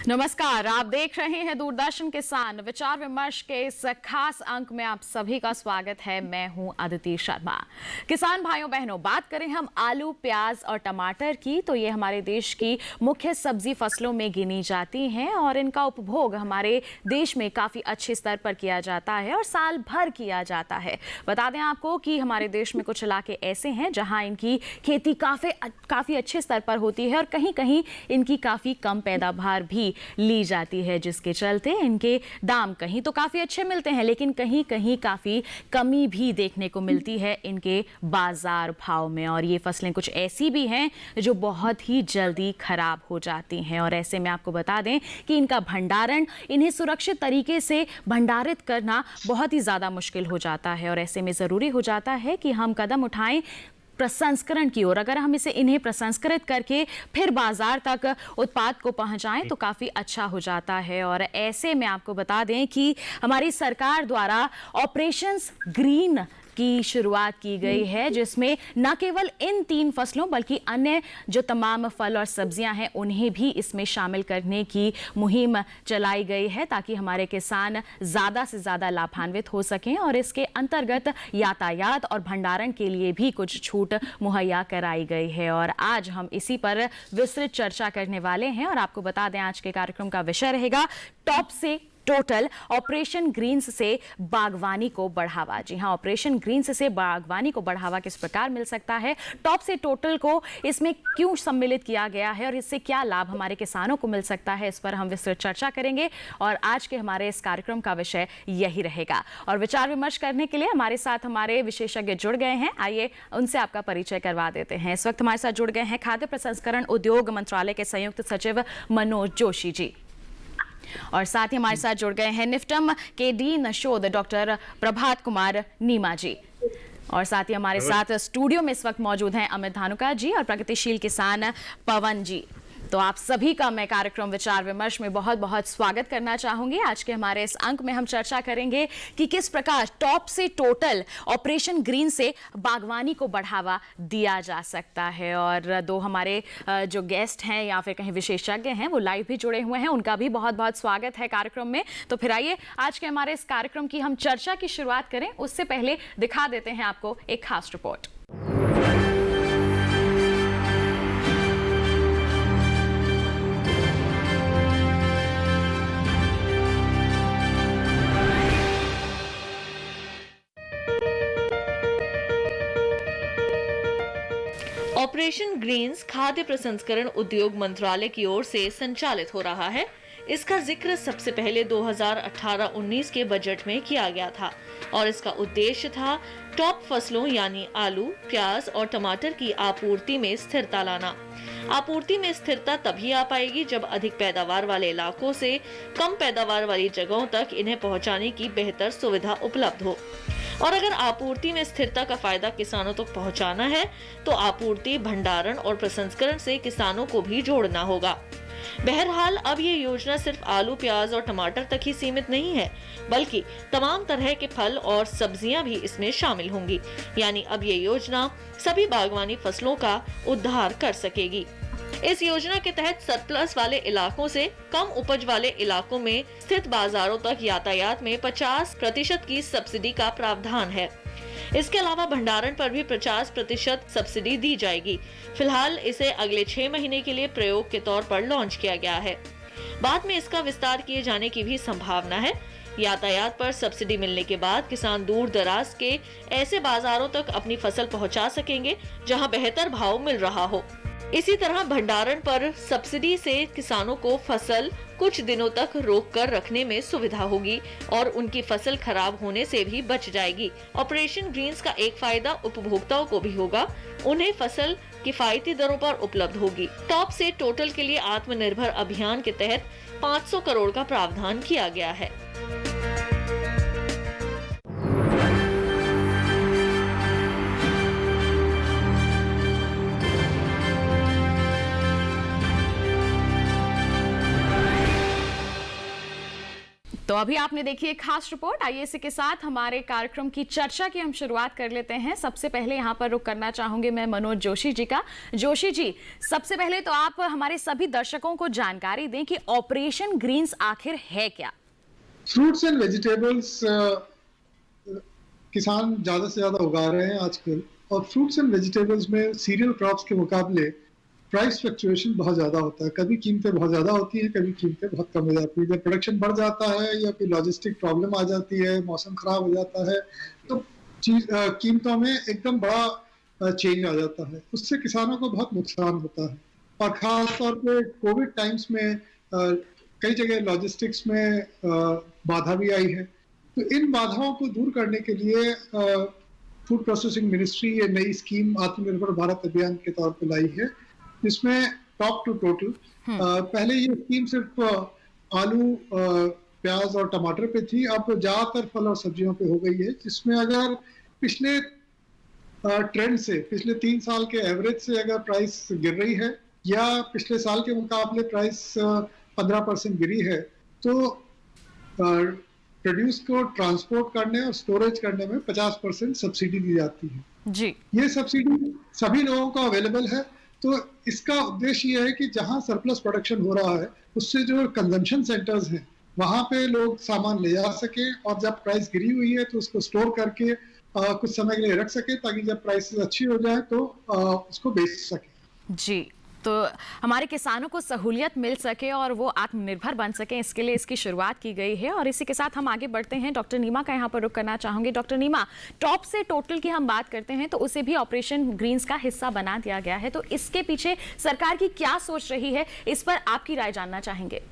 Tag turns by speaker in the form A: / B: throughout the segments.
A: नमस्कार, आप देख रहे हैं दूरदर्शन किसान विचार विमर्श के इस खास अंक में आप सभी का स्वागत है। मैं हूं अदिति शर्मा। किसान भाइयों बहनों, बात करें हम आलू, प्याज और टमाटर की, तो ये हमारे देश की मुख्य सब्जी फसलों में गिनी जाती हैं और इनका उपभोग हमारे देश में काफी अच्छे स्तर पर किया जाता है और साल भर किया जाता है। बता दें आपको कि हमारे देश में कुछ इलाके ऐसे हैं जहां इनकी खेती काफी अच्छे स्तर पर होती है और कहीं कहीं इनकी काफी कम पैदावार भी ली जाती है, जिसके चलते इनके दाम कहीं तो काफी अच्छे मिलते हैं, लेकिन कहीं कहीं काफी कमी भी देखने को मिलती है इनके बाजार भाव में। और ये फसलें कुछ ऐसी भी हैं जो बहुत ही जल्दी खराब हो जाती हैं और ऐसे में आपको बता दें कि इनका भंडारण, इन्हें सुरक्षित तरीके से भंडारित करना बहुत ही ज्यादा मुश्किल हो जाता है और ऐसे में जरूरी हो जाता है कि हम कदम उठाएं प्रसंस्करण की ओर। अगर हम इन्हें प्रसंस्कृत करके फिर बाजार तक उत्पाद को पहुंचाएं तो काफी अच्छा हो जाता है। और ऐसे में आपको बता दें कि हमारी सरकार द्वारा ऑपरेशंस ग्रीन की शुरुआत की गई है, जिसमें न केवल इन 3 फसलों बल्कि अन्य जो तमाम फल और सब्जियां हैं उन्हें भी इसमें शामिल करने की मुहिम चलाई गई है ताकि हमारे किसान ज़्यादा से ज़्यादा लाभान्वित हो सकें। और इसके अंतर्गत यातायात और भंडारण के लिए भी कुछ छूट मुहैया कराई गई है और आज हम इसी पर विस्तृत चर्चा करने वाले हैं। और आपको बता दें आज के कार्यक्रम का विषय रहेगा टॉप से टोटल, ऑपरेशन ग्रीन्स से बागवानी को बढ़ावा। जी हां, ऑपरेशन ग्रीन्स से बागवानी को बढ़ावा किस प्रकार मिल सकता है, टॉप से टोटल को इसमें क्यों सम्मिलित किया गया है और इससे क्या लाभ हमारे किसानों को मिल सकता है, इस पर हम विस्तृत चर्चा करेंगे और आज के हमारे इस कार्यक्रम का विषय यही रहेगा। और विचार विमर्श करने के लिए हमारे साथ हमारे विशेषज्ञ जुड़ गए हैं। आइए उनसे आपका परिचय करवा देते हैं। इस वक्त हमारे साथ जुड़ गए हैं खाद्य प्रसंस्करण उद्योग मंत्रालय के संयुक्त सचिव मनोज जोशी जी, और साथ ही हमारे साथ जुड़ गए हैं निफ्टम के डीन शोध डॉक्टर प्रभात कुमार नीमा जी, और साथ ही हमारे साथ स्टूडियो में इस वक्त मौजूद हैं अमित धानुका जी और प्रगतिशील किसान पवन जी। तो आप सभी का मैं कार्यक्रम विचार विमर्श में बहुत बहुत स्वागत करना चाहूंगी। आज के हमारे इस अंक में हम चर्चा करेंगे कि किस प्रकार टॉप से टोटल, ऑपरेशन ग्रीन से बागवानी को बढ़ावा दिया जा सकता है। और दो हमारे जो गेस्ट हैं या फिर कहीं विशेषज्ञ हैं वो लाइव भी जुड़े हुए हैं, उनका भी बहुत बहुत स्वागत है कार्यक्रम में। तो फिर आइए आज के हमारे इस कार्यक्रम की हम चर्चा की शुरुआत करें, उससे पहले दिखा देते हैं आपको एक खास रिपोर्ट।
B: ऑपरेशन ग्रीन्स खाद्य प्रसंस्करण उद्योग मंत्रालय की ओर से संचालित हो रहा है। इसका जिक्र सबसे पहले 2018-19 के बजट में किया गया था और इसका उद्देश्य था टॉप फसलों यानी आलू, प्याज और टमाटर की आपूर्ति में स्थिरता लाना। आपूर्ति में स्थिरता तभी आ पाएगी जब अधिक पैदावार वाले इलाकों से कम पैदावार वाली जगहों तक इन्हें पहुंचाने की बेहतर सुविधा उपलब्ध हो। और अगर आपूर्ति में स्थिरता का फायदा किसानों तक पहुंचाना है तो आपूर्ति, भंडारण और प्रसंस्करण से किसानों को भी जोड़ना होगा। बहरहाल अब ये योजना सिर्फ आलू, प्याज और टमाटर तक ही सीमित नहीं है, बल्कि तमाम तरह के फल और सब्जियां भी इसमें शामिल होंगी। यानी अब ये योजना सभी बागवानी फसलों का उद्धार कर सकेगी। इस योजना के तहत सरप्लस वाले इलाकों से कम उपज वाले इलाकों में स्थित बाजारों तक यातायात में 50% की सब्सिडी का प्रावधान है। इसके अलावा भंडारण पर भी 50% सब्सिडी दी जाएगी। फिलहाल इसे अगले 6 महीने के लिए प्रयोग के तौर पर लॉन्च किया गया है। बाद में इसका विस्तार किए जाने की भी संभावना है। यातायात पर सब्सिडी मिलने के बाद किसान दूर दराज के ऐसे बाजारों तक अपनी फसल पहुंचा सकेंगे जहां बेहतर भाव मिल रहा हो। इसी तरह भंडारण पर सब्सिडी से किसानों को फसल कुछ दिनों तक रोक कर रखने में सुविधा होगी और उनकी फसल खराब होने से भी बच जाएगी। ऑपरेशन ग्रीन्स का एक फायदा उपभोक्ताओं को भी होगा, उन्हें फसल किफायती दरों पर उपलब्ध होगी। टॉप से टोटल के लिए आत्मनिर्भर अभियान के तहत 500 करोड़ का प्रावधान किया गया है।
A: तो अभी आपने देखी एक खास रिपोर्ट। आइए इसी के साथ हमारे कार्यक्रम की चर्चा की हम शुरुआत कर लेते हैं। सबसे पहले यहाँ पर रुक करना चाहूंगी मैं मनोज जोशी जी का। जोशी जी, सबसे पहले तो आप हमारे सभी दर्शकों को जानकारी दें कि ऑपरेशन ग्रीन्स आखिर है क्या।
C: फ्रूट्स एंड वेजिटेबल्स किसान ज़्यादा से ज़्यादा उगा रहे हैं आजकल, और फ्रूट्स एंड वेजिटेबल्स में सीरियल क्रॉप्स के मुकाबले प्राइस फ्लक्चुएशन बहुत ज़्यादा होता है। कभी कीमतें बहुत ज़्यादा होती हैं, कभी कीमतें बहुत कम हो जाती है। जब प्रोडक्शन बढ़ जाता है या कोई लॉजिस्टिक प्रॉब्लम आ जाती है, मौसम खराब हो जाता है, तो कीमतों में एकदम बड़ा चेंज आ जाता है। उससे किसानों को बहुत नुकसान होता है। और ख़ास तौर पे कोविड टाइम्स में कई जगह लॉजिस्टिक्स में बाधा भी आई है। तो इन बाधाओं को दूर करने के लिए फूड प्रोसेसिंग मिनिस्ट्री ये नई स्कीम आत्मनिर्भर भारत अभियान के तौर पे लाई है, जिसमें टॉप टू टोटल पहले ये स्कीम सिर्फ आलू, प्याज और टमाटर पे थी, अब ज्यादातर फल और सब्जियों पे हो गई है। जिसमें अगर पिछले ट्रेंड से, पिछले 3 साल के एवरेज से अगर प्राइस गिर रही है या पिछले साल के मुकाबले प्राइस 15% गिरी है, तो प्रोड्यूस को ट्रांसपोर्ट करने और स्टोरेज करने में 50% सब्सिडी दी जाती है
A: जी।
C: ये सब्सिडी सभी लोगों को अवेलेबल है। तो इसका उद्देश्य ये है कि जहां सरप्लस प्रोडक्शन हो रहा है, उससे जो कंजम्पशन सेंटर्स हैं वहां पे लोग सामान ले जा सके, और जब प्राइस गिरी हुई है तो उसको स्टोर करके कुछ समय के लिए रख सके, ताकि जब प्राइस अच्छी हो जाए तो उसको बेच सके।
A: जी, तो हमारे किसानों को सहूलियत मिल सके और वो आत्मनिर्भर बन सके, इसके लिए इसकी शुरुआत की गई है। और इसी के साथ हम आगे बढ़ते हैं। डॉक्टर नीमा का यहाँ पर रुक करना चाहूंगी। डॉक्टर नीमा, टॉप से टोटल की हम बात करते हैं तो उसे भी ऑपरेशन ग्रीन्स का हिस्सा बना दिया गया है, तो इसके पीछे सरकार की क्या सोच रही है, इस पर आपकी राय जानना चाहेंगे।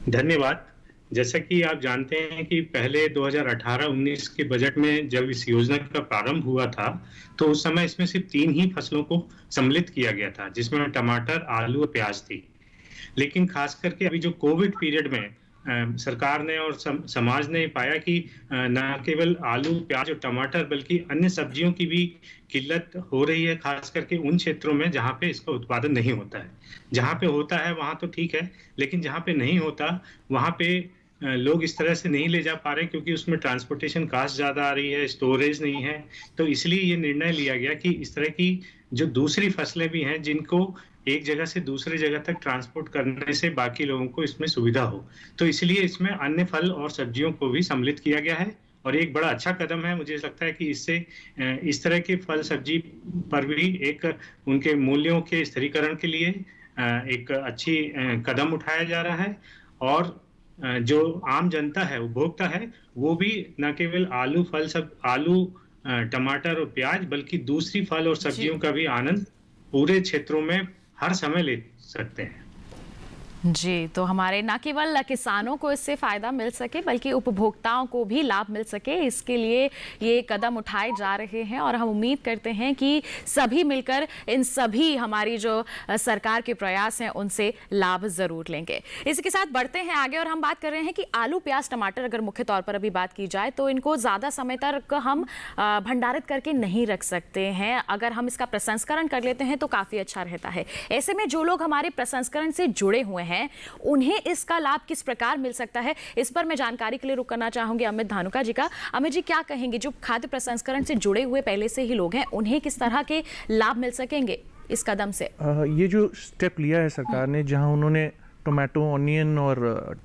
D: धन्यवाद। जैसा कि आप जानते हैं कि पहले 2018-19 के बजट में जब इस योजना का प्रारंभ हुआ था, तो उस समय इसमें सिर्फ 3 ही फसलों को सम्मिलित किया गया था, जिसमें टमाटर, आलू और प्याज थी। लेकिन खास करके अभी जो कोविड पीरियड में सरकार ने और समाज ने पाया कि न केवल आलू, प्याज और टमाटर बल्कि अन्य सब्जियों की भी किल्लत हो रही है, खास करके उन क्षेत्रों में जहाँ पे इसका उत्पादन नहीं होता है। जहाँ पे होता है वहाँ तो ठीक है, लेकिन जहाँ पे नहीं होता वहाँ पे लोग इस तरह से नहीं ले जा पा रहे, क्योंकि उसमें ट्रांसपोर्टेशन कास्ट ज्यादा आ रही है, स्टोरेज नहीं है। तो इसलिए ये निर्णय लिया गया कि इस तरह की जो दूसरी फसलें भी हैं, जिनको एक जगह से दूसरी जगह तक ट्रांसपोर्ट करने से बाकी लोगों को इसमें सुविधा हो, तो इसलिए इसमें अन्य फल और सब्जियों को भी सम्मिलित किया गया है। और एक बड़ा अच्छा कदम है। मुझे लगता है कि इससे इस तरह के फल सब्जी पर भी एक उनके मूल्यों के स्थिरीकरण के लिए एक अच्छी कदम उठाया जा रहा है। और जो आम जनता है, उपभोक्ता है, वो भी न केवल आलू, टमाटर और प्याज, बल्कि दूसरी फल और सब्जियों का भी आनंद पूरे क्षेत्रों में हर समय ले सकते हैं।
A: जी, तो हमारे न केवल किसानों को इससे फ़ायदा मिल सके बल्कि उपभोक्ताओं को भी लाभ मिल सके, इसके लिए ये कदम उठाए जा रहे हैं। और हम उम्मीद करते हैं कि सभी मिलकर इन सभी हमारी जो सरकार के प्रयास हैं उनसे लाभ ज़रूर लेंगे। इसी के साथ बढ़ते हैं आगे और हम बात कर रहे हैं कि आलू, प्याज, टमाटर अगर मुख्य तौर पर अभी बात की जाए तो इनको ज़्यादा समय तक हम भंडारित करके नहीं रख सकते हैं। अगर हम इसका प्रसंस्करण कर लेते हैं तो काफ़ी अच्छा रहता है। ऐसे में जो लोग हमारे प्रसंस्करण से जुड़े हुए हैं, उन्हें इसका लाभ किस प्रकार मिल सकता है, इस पर मैं जानकारी के लिए रुक करना चाहूंगी अमित धानुका जी का। अमित जी, क्या कहेंगे, जो खाद्य प्रसंस्करण से जुड़े हुए पहले से ही लोग हैं, उन्हें किस तरह के लाभ मिल सकेंगे इस कदम से?
E: ये जो स्टेप लिया है सरकार ने, जहां उन्होंने टोमेटो, ऑनियन और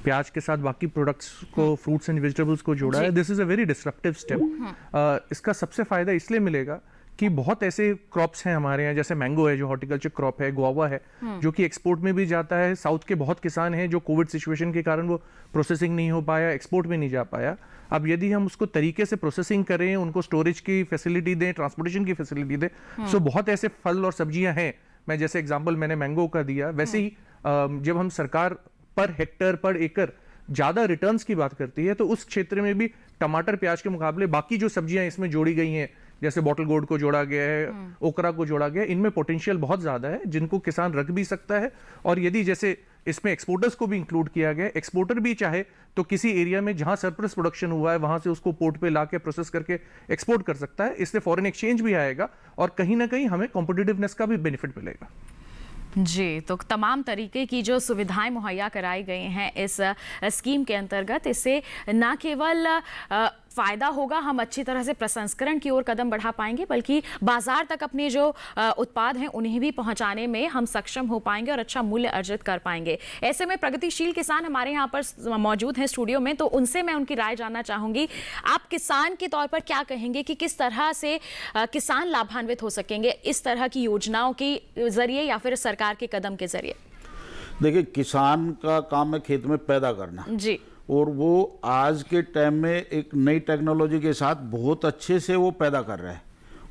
E: प्याज के साथ बाकी प्रोडक्ट्स को, फ्रूट्स एंड वेजिटेबल्स को जोड़ा है, this is a very disruptive step. इसका सबसे फायदा इसलिए मिलेगा कि बहुत ऐसे क्रॉप्स हैं हमारे यहाँ, जैसे मैंगो है जो हॉर्टिकल्चर क्रॉप है, गुआवा है जो कि एक्सपोर्ट में भी जाता है। साउथ के बहुत किसान हैं जो कोविड सिचुएशन के कारण वो प्रोसेसिंग नहीं हो पाया, एक्सपोर्ट में नहीं जा पाया। अब यदि हम उसको तरीके से प्रोसेसिंग करें, उनको स्टोरेज की फैसिलिटी दें, ट्रांसपोर्टेशन की फैसिलिटी दें, सो बहुत ऐसे फल और सब्जियां हैं। मैं जैसे एग्जाम्पल मैंने मैंगो का दिया, वैसे ही जब हम सरकार पर हेक्टर, पर एकड़ ज्यादा रिटर्न्स की बात करती है, तो उस क्षेत्र में भी टमाटर, प्याज के मुकाबले बाकी जो सब्जियां इसमें जोड़ी गई हैं, जैसे बॉटल गोर्ड को जोड़ा गया है, ओकरा को जोड़ा गया है, इनमें पोटेंशियल बहुत ज्यादा है जिनको किसान रख भी सकता है। और यदि जैसे इसमें एक्सपोर्टर्स को भी इंक्लूड किया गया है, एक्सपोर्टर भी चाहे तो किसी एरिया में जहां सरप्लस प्रोडक्शन हुआ है वहां से उसको पोर्ट पे लाके प्रोसेस करके एक्सपोर्ट कर सकता है। इससे फॉरेन एक्सचेंज भी आएगा और कहीं ना कहीं हमें कॉम्पिटिटिवनेस का भी बेनिफिट मिलेगा।
A: जी, तो तमाम तरीके की जो सुविधाएं मुहैया कराई गई हैं इस स्कीम के अंतर्गत, इससे ना केवल फ़ायदा होगा, हम अच्छी तरह से प्रसंस्करण की ओर कदम बढ़ा पाएंगे, बल्कि बाजार तक अपने जो उत्पाद हैं उन्हें भी पहुंचाने में हम सक्षम हो पाएंगे और अच्छा मूल्य अर्जित कर पाएंगे। ऐसे में प्रगतिशील किसान हमारे यहाँ पर मौजूद हैं स्टूडियो में, तो उनसे मैं उनकी राय जानना चाहूँगी। आप किसान के तौर पर क्या कहेंगे कि किस तरह से किसान लाभान्वित हो सकेंगे इस तरह की योजनाओं के जरिए या फिर सरकार के कदम के जरिए?
F: देखिए, किसान का काम है खेत में पैदा करना
A: जी,
F: और वो आज के टाइम में एक नई टेक्नोलॉजी के साथ बहुत अच्छे से वो पैदा कर रहा है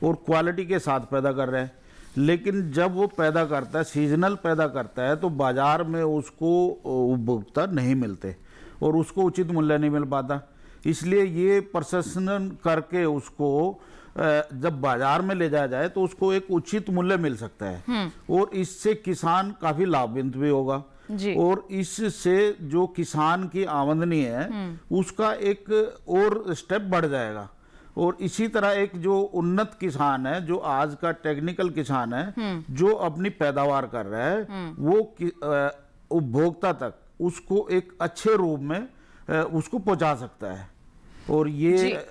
F: और क्वालिटी के साथ पैदा कर रहा है। लेकिन जब वो पैदा करता है, सीजनल पैदा करता है, तो बाजार में उसको उपभोक्ता नहीं मिलते और उसको उचित मूल्य नहीं मिल पाता। इसलिए ये प्रसंस्करण करके उसको जब बाजार में ले जाया जाए तो उसको एक उचित मूल्य मिल सकता है और इससे किसान काफी लाभान्वित भी होगा
A: जी।
F: और इससे जो किसान की आमदनी है उसका एक और स्टेप बढ़ जाएगा। और इसी तरह एक जो उन्नत किसान है, जो आज का टेक्निकल किसान है, जो अपनी पैदावार कर रहा है, वो उपभोक्ता तक उसको एक अच्छे रूप में उसको पहुंचा सकता है और ये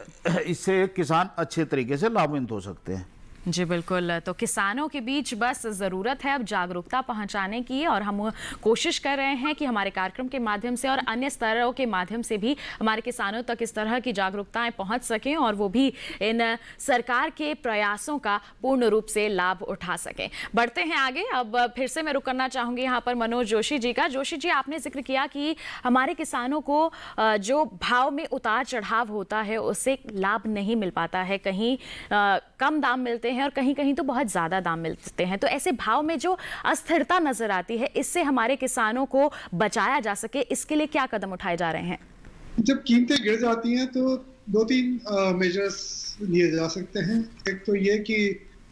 F: इससे किसान अच्छे तरीके से लाभान्वित हो सकते हैं।
A: जी बिल्कुल, तो किसानों के बीच बस ज़रूरत है अब जागरूकता पहुंचाने की, और हम कोशिश कर रहे हैं कि हमारे कार्यक्रम के माध्यम से और अन्य स्तरों के माध्यम से भी हमारे किसानों तक इस तरह की जागरूकताएं पहुंच सकें और वो भी इन सरकार के प्रयासों का पूर्ण रूप से लाभ उठा सकें। बढ़ते हैं आगे। अब फिर से मैं रुक करना चाहूँगी यहाँ पर मनोज जोशी जी का। जोशी जी, आपने जिक्र किया कि हमारे किसानों को जो भाव में उतार चढ़ाव होता है उससे लाभ नहीं मिल पाता है, कहीं कम दाम मिलते हैं और कहीं कहीं तो बहुत ज्यादा दाम मिलते हैं। तो ऐसे भाव में जो अस्थिरता नजर आती है, इससे हमारे किसानों को बचाया जा सके, इसके लिए क्या कदम उठाए जा रहे हैं?
C: जब कीमतें गिर जाती हैं तो 2-3 मेजर्स लिए जा सकते हैं। एक तो ये कि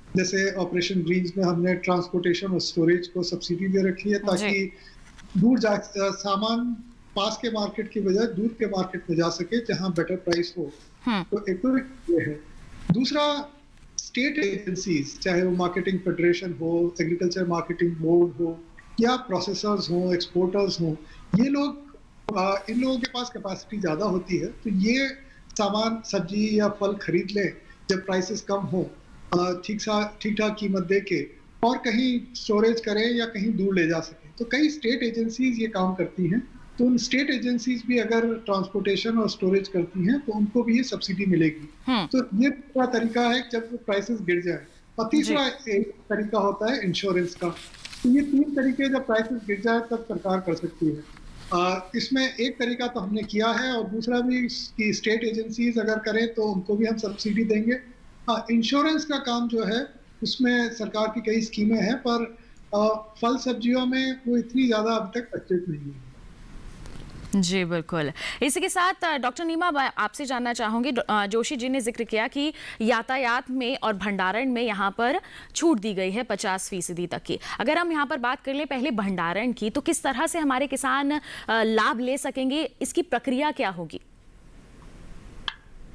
C: जैसे ऑपरेशन ग्रीन्स में हमने ट्रांसपोर्टेशन और स्टोरेज को सब्सिडी दे रखी है ताकि दूर सामान पास के मार्केट की बजाय दूर के मार्केट में जा सके जहां बेटर प्राइस हो। तो एक तो ये है। दूसरा, स्टेट एजेंसीज, चाहे वो मार्केटिंग फेडरेशन हो, एग्रीकल्चर मार्केटिंग बोर्ड हो या प्रोसेसर्स हो, एक्सपोर्टर्स हो, ये लोग इन लोगों के पास कैपेसिटी ज़्यादा होती है, तो ये सामान सब्जी या फल खरीद लें जब प्राइसेस कम हो, ठीक ठाक कीमत दे के, और कहीं स्टोरेज करें या कहीं दूर ले जा सकें। तो कई स्टेट एजेंसीज ये काम करती हैं, तो उन स्टेट एजेंसीज भी अगर ट्रांसपोर्टेशन और स्टोरेज करती हैं तो उनको भी ये सब्सिडी मिलेगी। तो ये पूरा तरीका है जब प्राइसेस गिर जाए। और तीसरा एक तरीका होता है इंश्योरेंस का। तो ये 3 तरीके जब प्राइसेस गिर जाए तब सरकार कर सकती है। इसमें एक तरीका तो हमने किया है और दूसरा भी कि स्टेट एजेंसीज अगर करें तो उनको भी हम सब्सिडी देंगे। इंश्योरेंस का काम जो है उसमें सरकार की कई स्कीमें हैं, पर फल सब्जियों में वो इतनी ज़्यादा अब तक प्रचलित नहीं है।
A: जी बिल्कुल। इसी के साथ डॉक्टर नीमा, आपसे जानना चाहूँगी, जोशी जी ने जिक्र किया कि यातायात में और भंडारण में यहाँ पर छूट दी गई है 50% तक की। अगर हम यहाँ पर बात कर लें पहले भंडारण की, तो किस तरह से हमारे किसान लाभ ले सकेंगे, इसकी प्रक्रिया क्या होगी?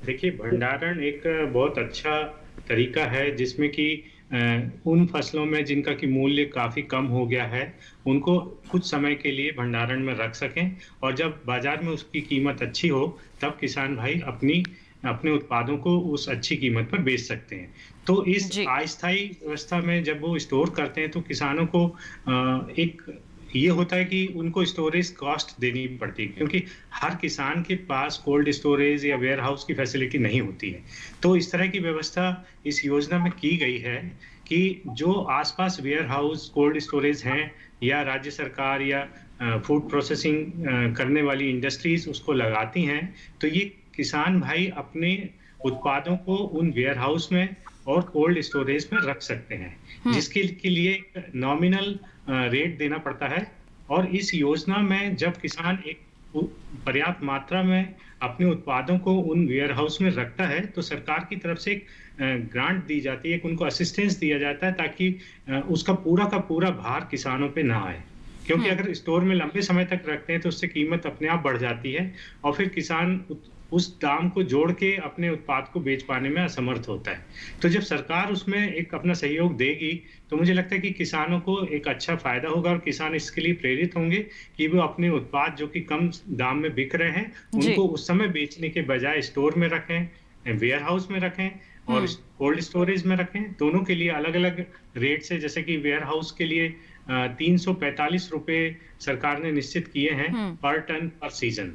D: देखिए, भंडारण एक बहुत अच्छा तरीका है जिसमें कि उन फसलों में जिनका कि मूल्य काफ़ी कम हो गया है उनको कुछ समय के लिए भंडारण में रख सकें, और जब बाजार में उसकी कीमत अच्छी हो तब किसान भाई अपने उत्पादों को उस अच्छी कीमत पर बेच सकते हैं। तो इस अस्थायी व्यवस्था में जब वो स्टोर करते हैं तो किसानों को एक ये होता है कि उनको स्टोरेज कॉस्ट देनी पड़ती है, क्योंकि हर किसान के पास कोल्ड स्टोरेज या वेयर हाउस की फैसिलिटी नहीं होती है। तो इस तरह की व्यवस्था इस योजना में की गई है कि जो आसपास वेयर हाउस, कोल्ड स्टोरेज हैं या राज्य सरकार या फूड प्रोसेसिंग करने वाली इंडस्ट्रीज उसको लगाती हैं, तो ये किसान भाई अपने उत्पादों को उन वेयर हाउस में और कोल्ड स्टोरेज में रख सकते हैं, जिसके लिए नॉमिनल रेट देना पड़ता है। और इस योजना में जब किसान एक पर्याप्त मात्रा में अपने उत्पादों को उन वेयर हाउस में रखता है तो सरकार की तरफ से एक ग्रांट दी जाती है, उनको असिस्टेंस दिया जाता है ताकि उसका पूरा का पूरा भार किसानों पे ना आए। क्योंकि अगर स्टोर में लंबे समय तक रखते हैं तो उससे कीमत अपने आप बढ़ जाती है और फिर किसान उस दाम को जोड़ के अपने उत्पाद को बेच पाने में असमर्थ होता है। तो जब सरकार उसमें एक अपना सहयोग देगी तो मुझे लगता है कि किसानों को एक अच्छा फायदा होगा और किसान इसके लिए प्रेरित होंगे कि वो अपने उत्पाद जो कि कम दाम में बिक रहे हैं उनको उस समय बेचने के बजाय स्टोर में रखें, वेयर हाउस में रखें और कोल्ड स्टोरेज में रखें। दोनों के लिए अलग अलग रेट से, जैसे कि वेयर हाउस के लिए 345 रुपए सरकार ने निश्चित किए हैं पर टन पर सीजन,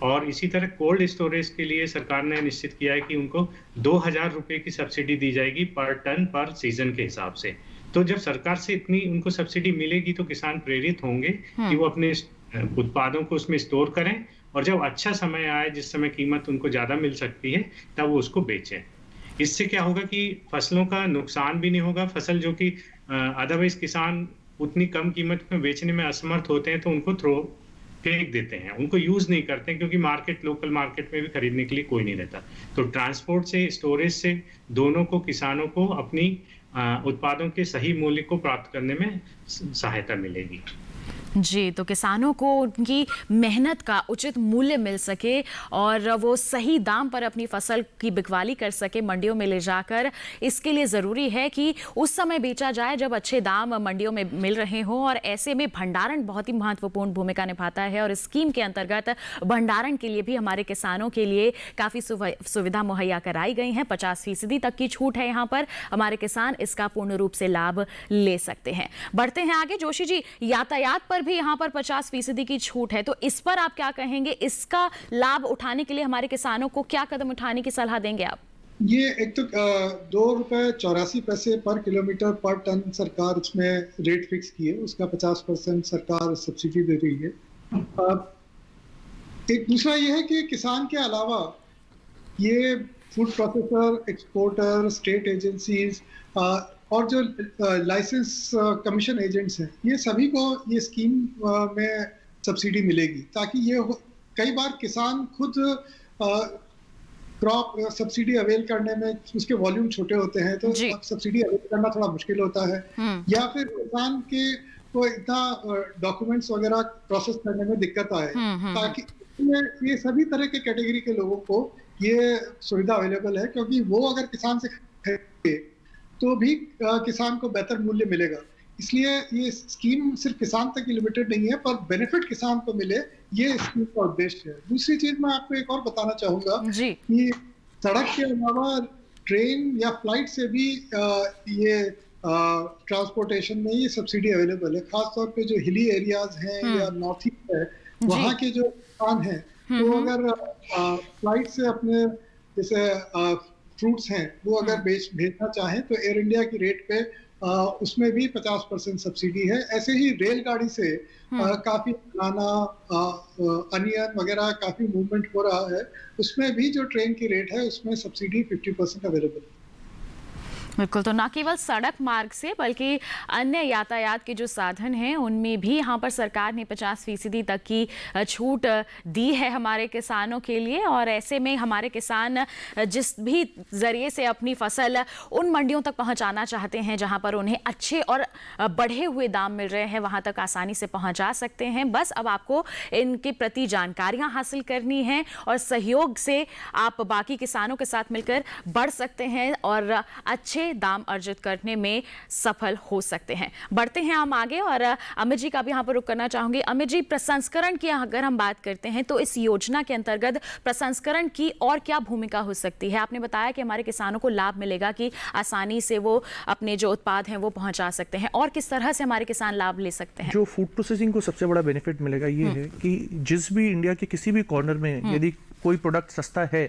D: और इसी तरह कोल्ड स्टोरेज के लिए सरकार ने निश्चित किया है कि उनको 2000 रुपए की सब्सिडी दी जाएगी पर टन पर सीजन के हिसाब से। तो जब सरकार से इतनी उनको सब्सिडी मिलेगी तो किसान प्रेरित होंगे कि वो अपने उत्पादों को उसमें स्टोर करें और जब अच्छा समय आए जिस समय कीमत उनको ज्यादा मिल सकती है तब वो उसको बेचें। इससे क्या होगा कि फसलों का नुकसान भी नहीं होगा। फसल जो कि अदरवाइज किसान उतनी कम कीमत में बेचने में असमर्थ होते हैं तो उनको फेंक देते हैं, उनको यूज नहीं करते हैं, क्योंकि लोकल मार्केट में भी खरीदने के लिए कोई नहीं रहता। तो ट्रांसपोर्ट से, स्टोरेज से दोनों को, किसानों को अपनी उत्पादों के सही मूल्य को प्राप्त करने में सहायता मिलेगी।
A: जी, तो किसानों को उनकी मेहनत का उचित मूल्य मिल सके और वो सही दाम पर अपनी फसल की बिकवाली कर सके मंडियों में ले जाकर। इसके लिए ज़रूरी है कि उस समय बेचा जाए जब अच्छे दाम मंडियों में मिल रहे हों, और ऐसे में भंडारण बहुत ही महत्वपूर्ण भूमिका निभाता है। और इस स्कीम के अंतर्गत भंडारण के लिए भी हमारे किसानों के लिए काफ़ी सुविधा मुहैया कराई गई हैं। 50% तक की छूट है यहाँ पर। हमारे किसान इसका पूर्ण रूप से लाभ ले सकते हैं। बढ़ते हैं आगे। जोशी जी, यातायात पर भी यहाँ पर 50% की छूट है, तो इस पर आप क्या कहेंगे? इसका लाभ उठाने के लिए हमारे किसानों को क्या कदम उठाने की सलाह देंगे आप?
C: ये एक तो ₹2.84 पर किलोमीटर पर टन सरकार इसमें रेट फिक्स की है, उसका 50% सरकार सब्सिडी दे रही है। एक दूसरा ये है कि किसान के अलावा ये food processor, exporter, state agencies और जो लाइसेंस कमीशन एजेंट्स हैं, ये सभी को ये स्कीम में सब्सिडी मिलेगी, ताकि कई बार किसान खुद क्रॉप सब्सिडी अवेल करने में उसके वॉल्यूम छोटे होते हैं तो सब्सिडी अवेल करना थोड़ा मुश्किल होता है, या फिर किसान के को इतना डॉक्यूमेंट्स वगैरह प्रोसेस करने में दिक्कत आए, ताकि ये सभी तरह के कैटेगरी के लोगों को ये सुविधा अवेलेबल है। क्योंकि वो अगर किसान से खरीदे तो भी किसान को बेहतर मूल्य मिलेगा। इसलिए ये स्कीम सिर्फ किसान तक ही लिमिटेड नहीं है, पर बेनिफिट किसान को मिले, ये स्कीम का उद्देश्य है। दूसरी चीज मैं आपको एक और बताना चाहूंगा कि सड़क के अलावा ट्रेन या फ्लाइट से भी ये ट्रांसपोर्टेशन में ये सब्सिडी अवेलेबल है। खासतौर पे जो हिली एरियाज हैं या नॉर्थ ईस्ट है, वहाँ के जो किसान हैं, तो अगर फ्लाइट से अपने जैसे फ्रूट्स हैं वो अगर भेजना चाहें तो एयर इंडिया की रेट पे उसमें भी 50% सब्सिडी है। ऐसे ही रेलगाड़ी से काफी बनाना, अनियन वगैरह काफी मूवमेंट हो रहा है, उसमें भी जो ट्रेन की रेट है उसमें सब्सिडी 50% अवेलेबल है।
A: बिल्कुल, तो न केवल सड़क मार्ग से बल्कि अन्य यातायात के जो साधन हैं उनमें भी यहाँ पर सरकार ने 50% तक की छूट दी है हमारे किसानों के लिए। और ऐसे में हमारे किसान जिस भी ज़रिए से अपनी फसल उन मंडियों तक पहुँचाना चाहते हैं जहाँ पर उन्हें अच्छे और बढ़े हुए दाम मिल रहे हैं, वहाँ तक आसानी से पहुँचा सकते हैं। बस अब आपको इनके प्रति जानकारियाँ हासिल करनी हैं और सहयोग से आप बाकी किसानों के साथ मिलकर बढ़ सकते हैं और अच्छे दाम अर्जित करने में सफल हो सकते हैं। बढ़ते हैं हम आगे और अमित जी का भी यहाँ पर रुक करना चाहूंगी। अमित जी, प्रसंस्करण की अगर हम बात करते हैं तो इस योजना के अंतर्गत प्रसंस्करण की और क्या भूमिका हो सकती है? आपने बताया कि हमारे किसानों को लाभ मिलेगा कि आसानी से वो अपने जो उत्पाद हैं वो पहुंचा सकते हैं, और किस तरह से हमारे किसान लाभ ले सकते हैं?
E: जो फूड प्रोसेसिंग को सबसे बड़ा बेनिफिट मिलेगा ये है कि जिस भी इंडिया के किसी भी कॉर्नर में यदि कोई प्रोडक्ट सस्ता है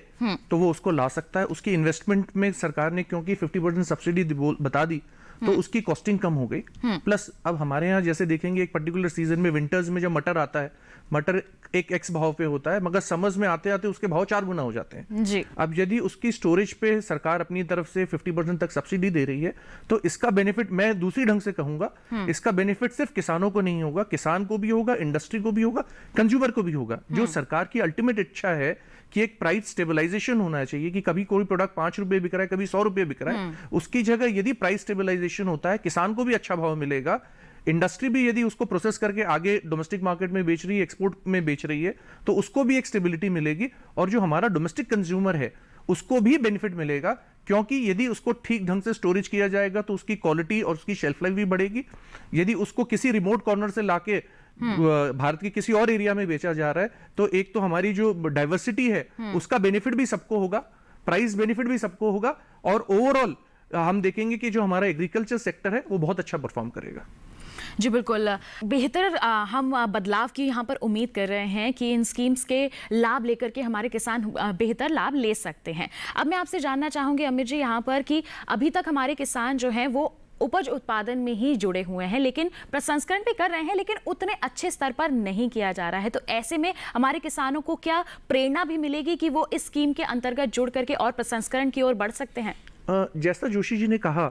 E: तो वो उसको ला सकता है। उसकी इन्वेस्टमेंट में सरकार ने क्योंकि 50% सब्सिडी बता दी तो उसकी कॉस्टिंग कम हो गई। प्लस अब हमारे यहाँ जैसे देखेंगे एक पर्टिकुलर सीजन में विंटर्स में जब मटर आता है, मटर एक एक्स भाव पे होता है, मगर समर्स में आते आते उसके भाव 4 गुना हो जाते हैं जी। अब यदि उसकी स्टोरेज पे सरकार अपनी तरफ से 50% तक सब्सिडी दे रही है तो इसका बेनिफिट मैं दूसरी ढंग से कहूंगा, इसका बेनिफिट सिर्फ किसानों को नहीं होगा, किसान को भी होगा, इंडस्ट्री को भी होगा, कंज्यूमर को भी होगा। जो सरकार की अल्टीमेट इच्छा है कि एक प्राइस स्टेबलाइजेशन होना चाहिए कि कभी कोई प्रोडक्ट 5 रुपए बिक रहा है, कभी 100 रुपए बिक रहा है, उसकी जगह यदि प्राइस स्टेबलाइजेशन होता है, किसान को भी अच्छा भाव मिलेगा, इंडस्ट्री भी यदि उसको प्रोसेस करके आगे डोमेस्टिक मार्केट में बेच रही है, एक्सपोर्ट में बेच रही है, तो उसको भी एक स्टेबिलिटी मिलेगी और जो हमारा डोमेस्टिक कंज्यूमर है उसको भी बेनिफिट मिलेगा, क्योंकि यदि उसको ठीक ढंग से स्टोरेज किया जाएगा तो उसकी क्वालिटी और उसकी शेल्फ लाइफ भी बढ़ेगी। यदि उसको किसी रिमोट कॉर्नर से लाके भारत के किसी और एरिया में बेचा जा रहा है तो एक तो हमारी जो डाइवर्सिटी है उसका बेनिफिट भी सबको होगा, प्राइस बेनिफिट भी सबको होगा, और ओवरऑल हम देखेंगे कि जो हमारा एग्रीकल्चर सेक्टर है वो बहुत अच्छा परफॉर्म करेगा।
A: जी बिल्कुल, बेहतर हम बदलाव की यहाँ पर उम्मीद कर रहे हैं कि इन स्कीम्स के लाभ लेकर के हमारे किसान बेहतर लाभ ले सकते हैं। अब मैं आपसे जानना चाहूँगी अमित जी यहाँ पर कि अभी तक हमारे किसान जो हैं वो उपज उत्पादन में ही जुड़े हुए हैं, लेकिन प्रसंस्करण भी कर रहे हैं, लेकिन उतने अच्छे स्तर पर नहीं किया जा रहा है। तो ऐसे में हमारे किसानों को क्या प्रेरणा भी मिलेगी कि वो इस स्कीम के अंतर्गत जुड़ करके और प्रसंस्करण की ओर बढ़ सकते हैं?
E: जैसा जोशी जी ने कहा,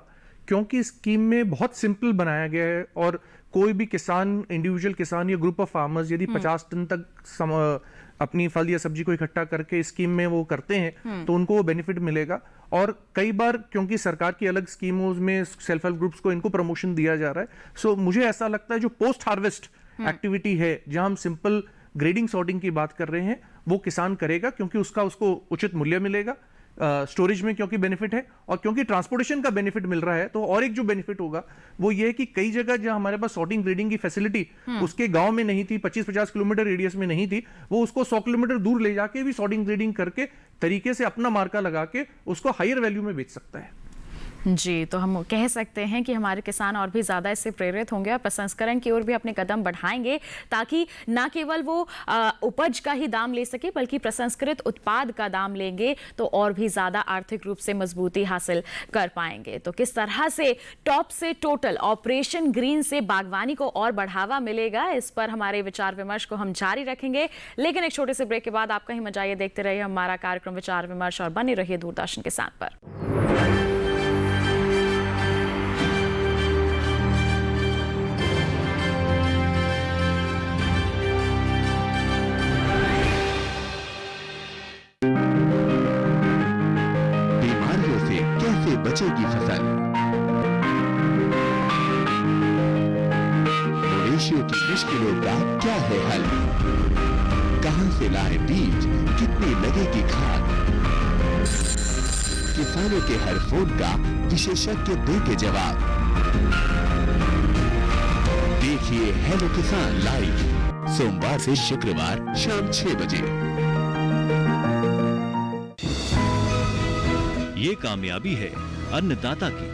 E: क्योंकि स्कीम में बहुत सिंपल बनाया गया है और कोई भी किसान, इंडिविजुअल किसान या ग्रुप ऑफ फार्मर्स यदि 50 टन तक अपनी फल या सब्जी को इकट्ठा करके स्कीम में वो करते हैं तो उनको वो बेनिफिट मिलेगा। और कई बार क्योंकि सरकार की अलग स्कीमों में सेल्फ हेल्प ग्रुप्स को इनको प्रमोशन दिया जा रहा है, सो मुझे ऐसा लगता है जो पोस्ट हार्वेस्ट एक्टिविटी है जहां हम सिंपल ग्रेडिंग सॉर्टिंग की बात कर रहे हैं वो किसान करेगा, क्योंकि उसको उचित मूल्य मिलेगा, स्टोरेज में क्योंकि बेनिफिट है और क्योंकि ट्रांसपोर्टेशन का बेनिफिट मिल रहा है। तो और एक जो बेनिफिट होगा वो ये है कि कई जगह जहां हमारे पास सॉर्टिंग ग्रेडिंग की फैसिलिटी उसके गांव में नहीं थी, 25-50 किलोमीटर रेडियस में नहीं थी, वो उसको 100 किलोमीटर दूर ले जाके भी सॉर्टिंग ग्रेडिंग करके तरीके से अपना मार्का लगा के उसको हायर वैल्यू में बेच सकता है।
A: जी, तो हम कह सकते हैं कि हमारे किसान और भी ज़्यादा इससे प्रेरित होंगे और प्रसंस्करण की ओर भी अपने कदम बढ़ाएंगे, ताकि ना केवल वो उपज का ही दाम ले सके बल्कि प्रसंस्कृत उत्पाद का दाम लेंगे तो और भी ज़्यादा आर्थिक रूप से मजबूती हासिल कर पाएंगे। तो किस तरह से टॉप से टोटल ऑपरेशन ग्रीन से बागवानी को और बढ़ावा मिलेगा, इस पर हमारे विचार विमर्श को हम जारी रखेंगे, लेकिन एक छोटे से ब्रेक के बाद आपका ही मजा आइए देखते रहिए हमारा कार्यक्रम विचार विमर्श और बने रहिए दूरदर्शन किसान पर।
G: बचेगी फसल, मवेशियों की मुश्किलों का क्या है हल, कहां से लाए बीज, कितनी लगेगी खाद, किसानों के हर फोन का विशेषज्ञ देंगे जवाब। देखिए हेलो किसान लाइव सोमवार से शुक्रवार शाम 6 बजे।
H: ये कामयाबी है अन्नदाता की,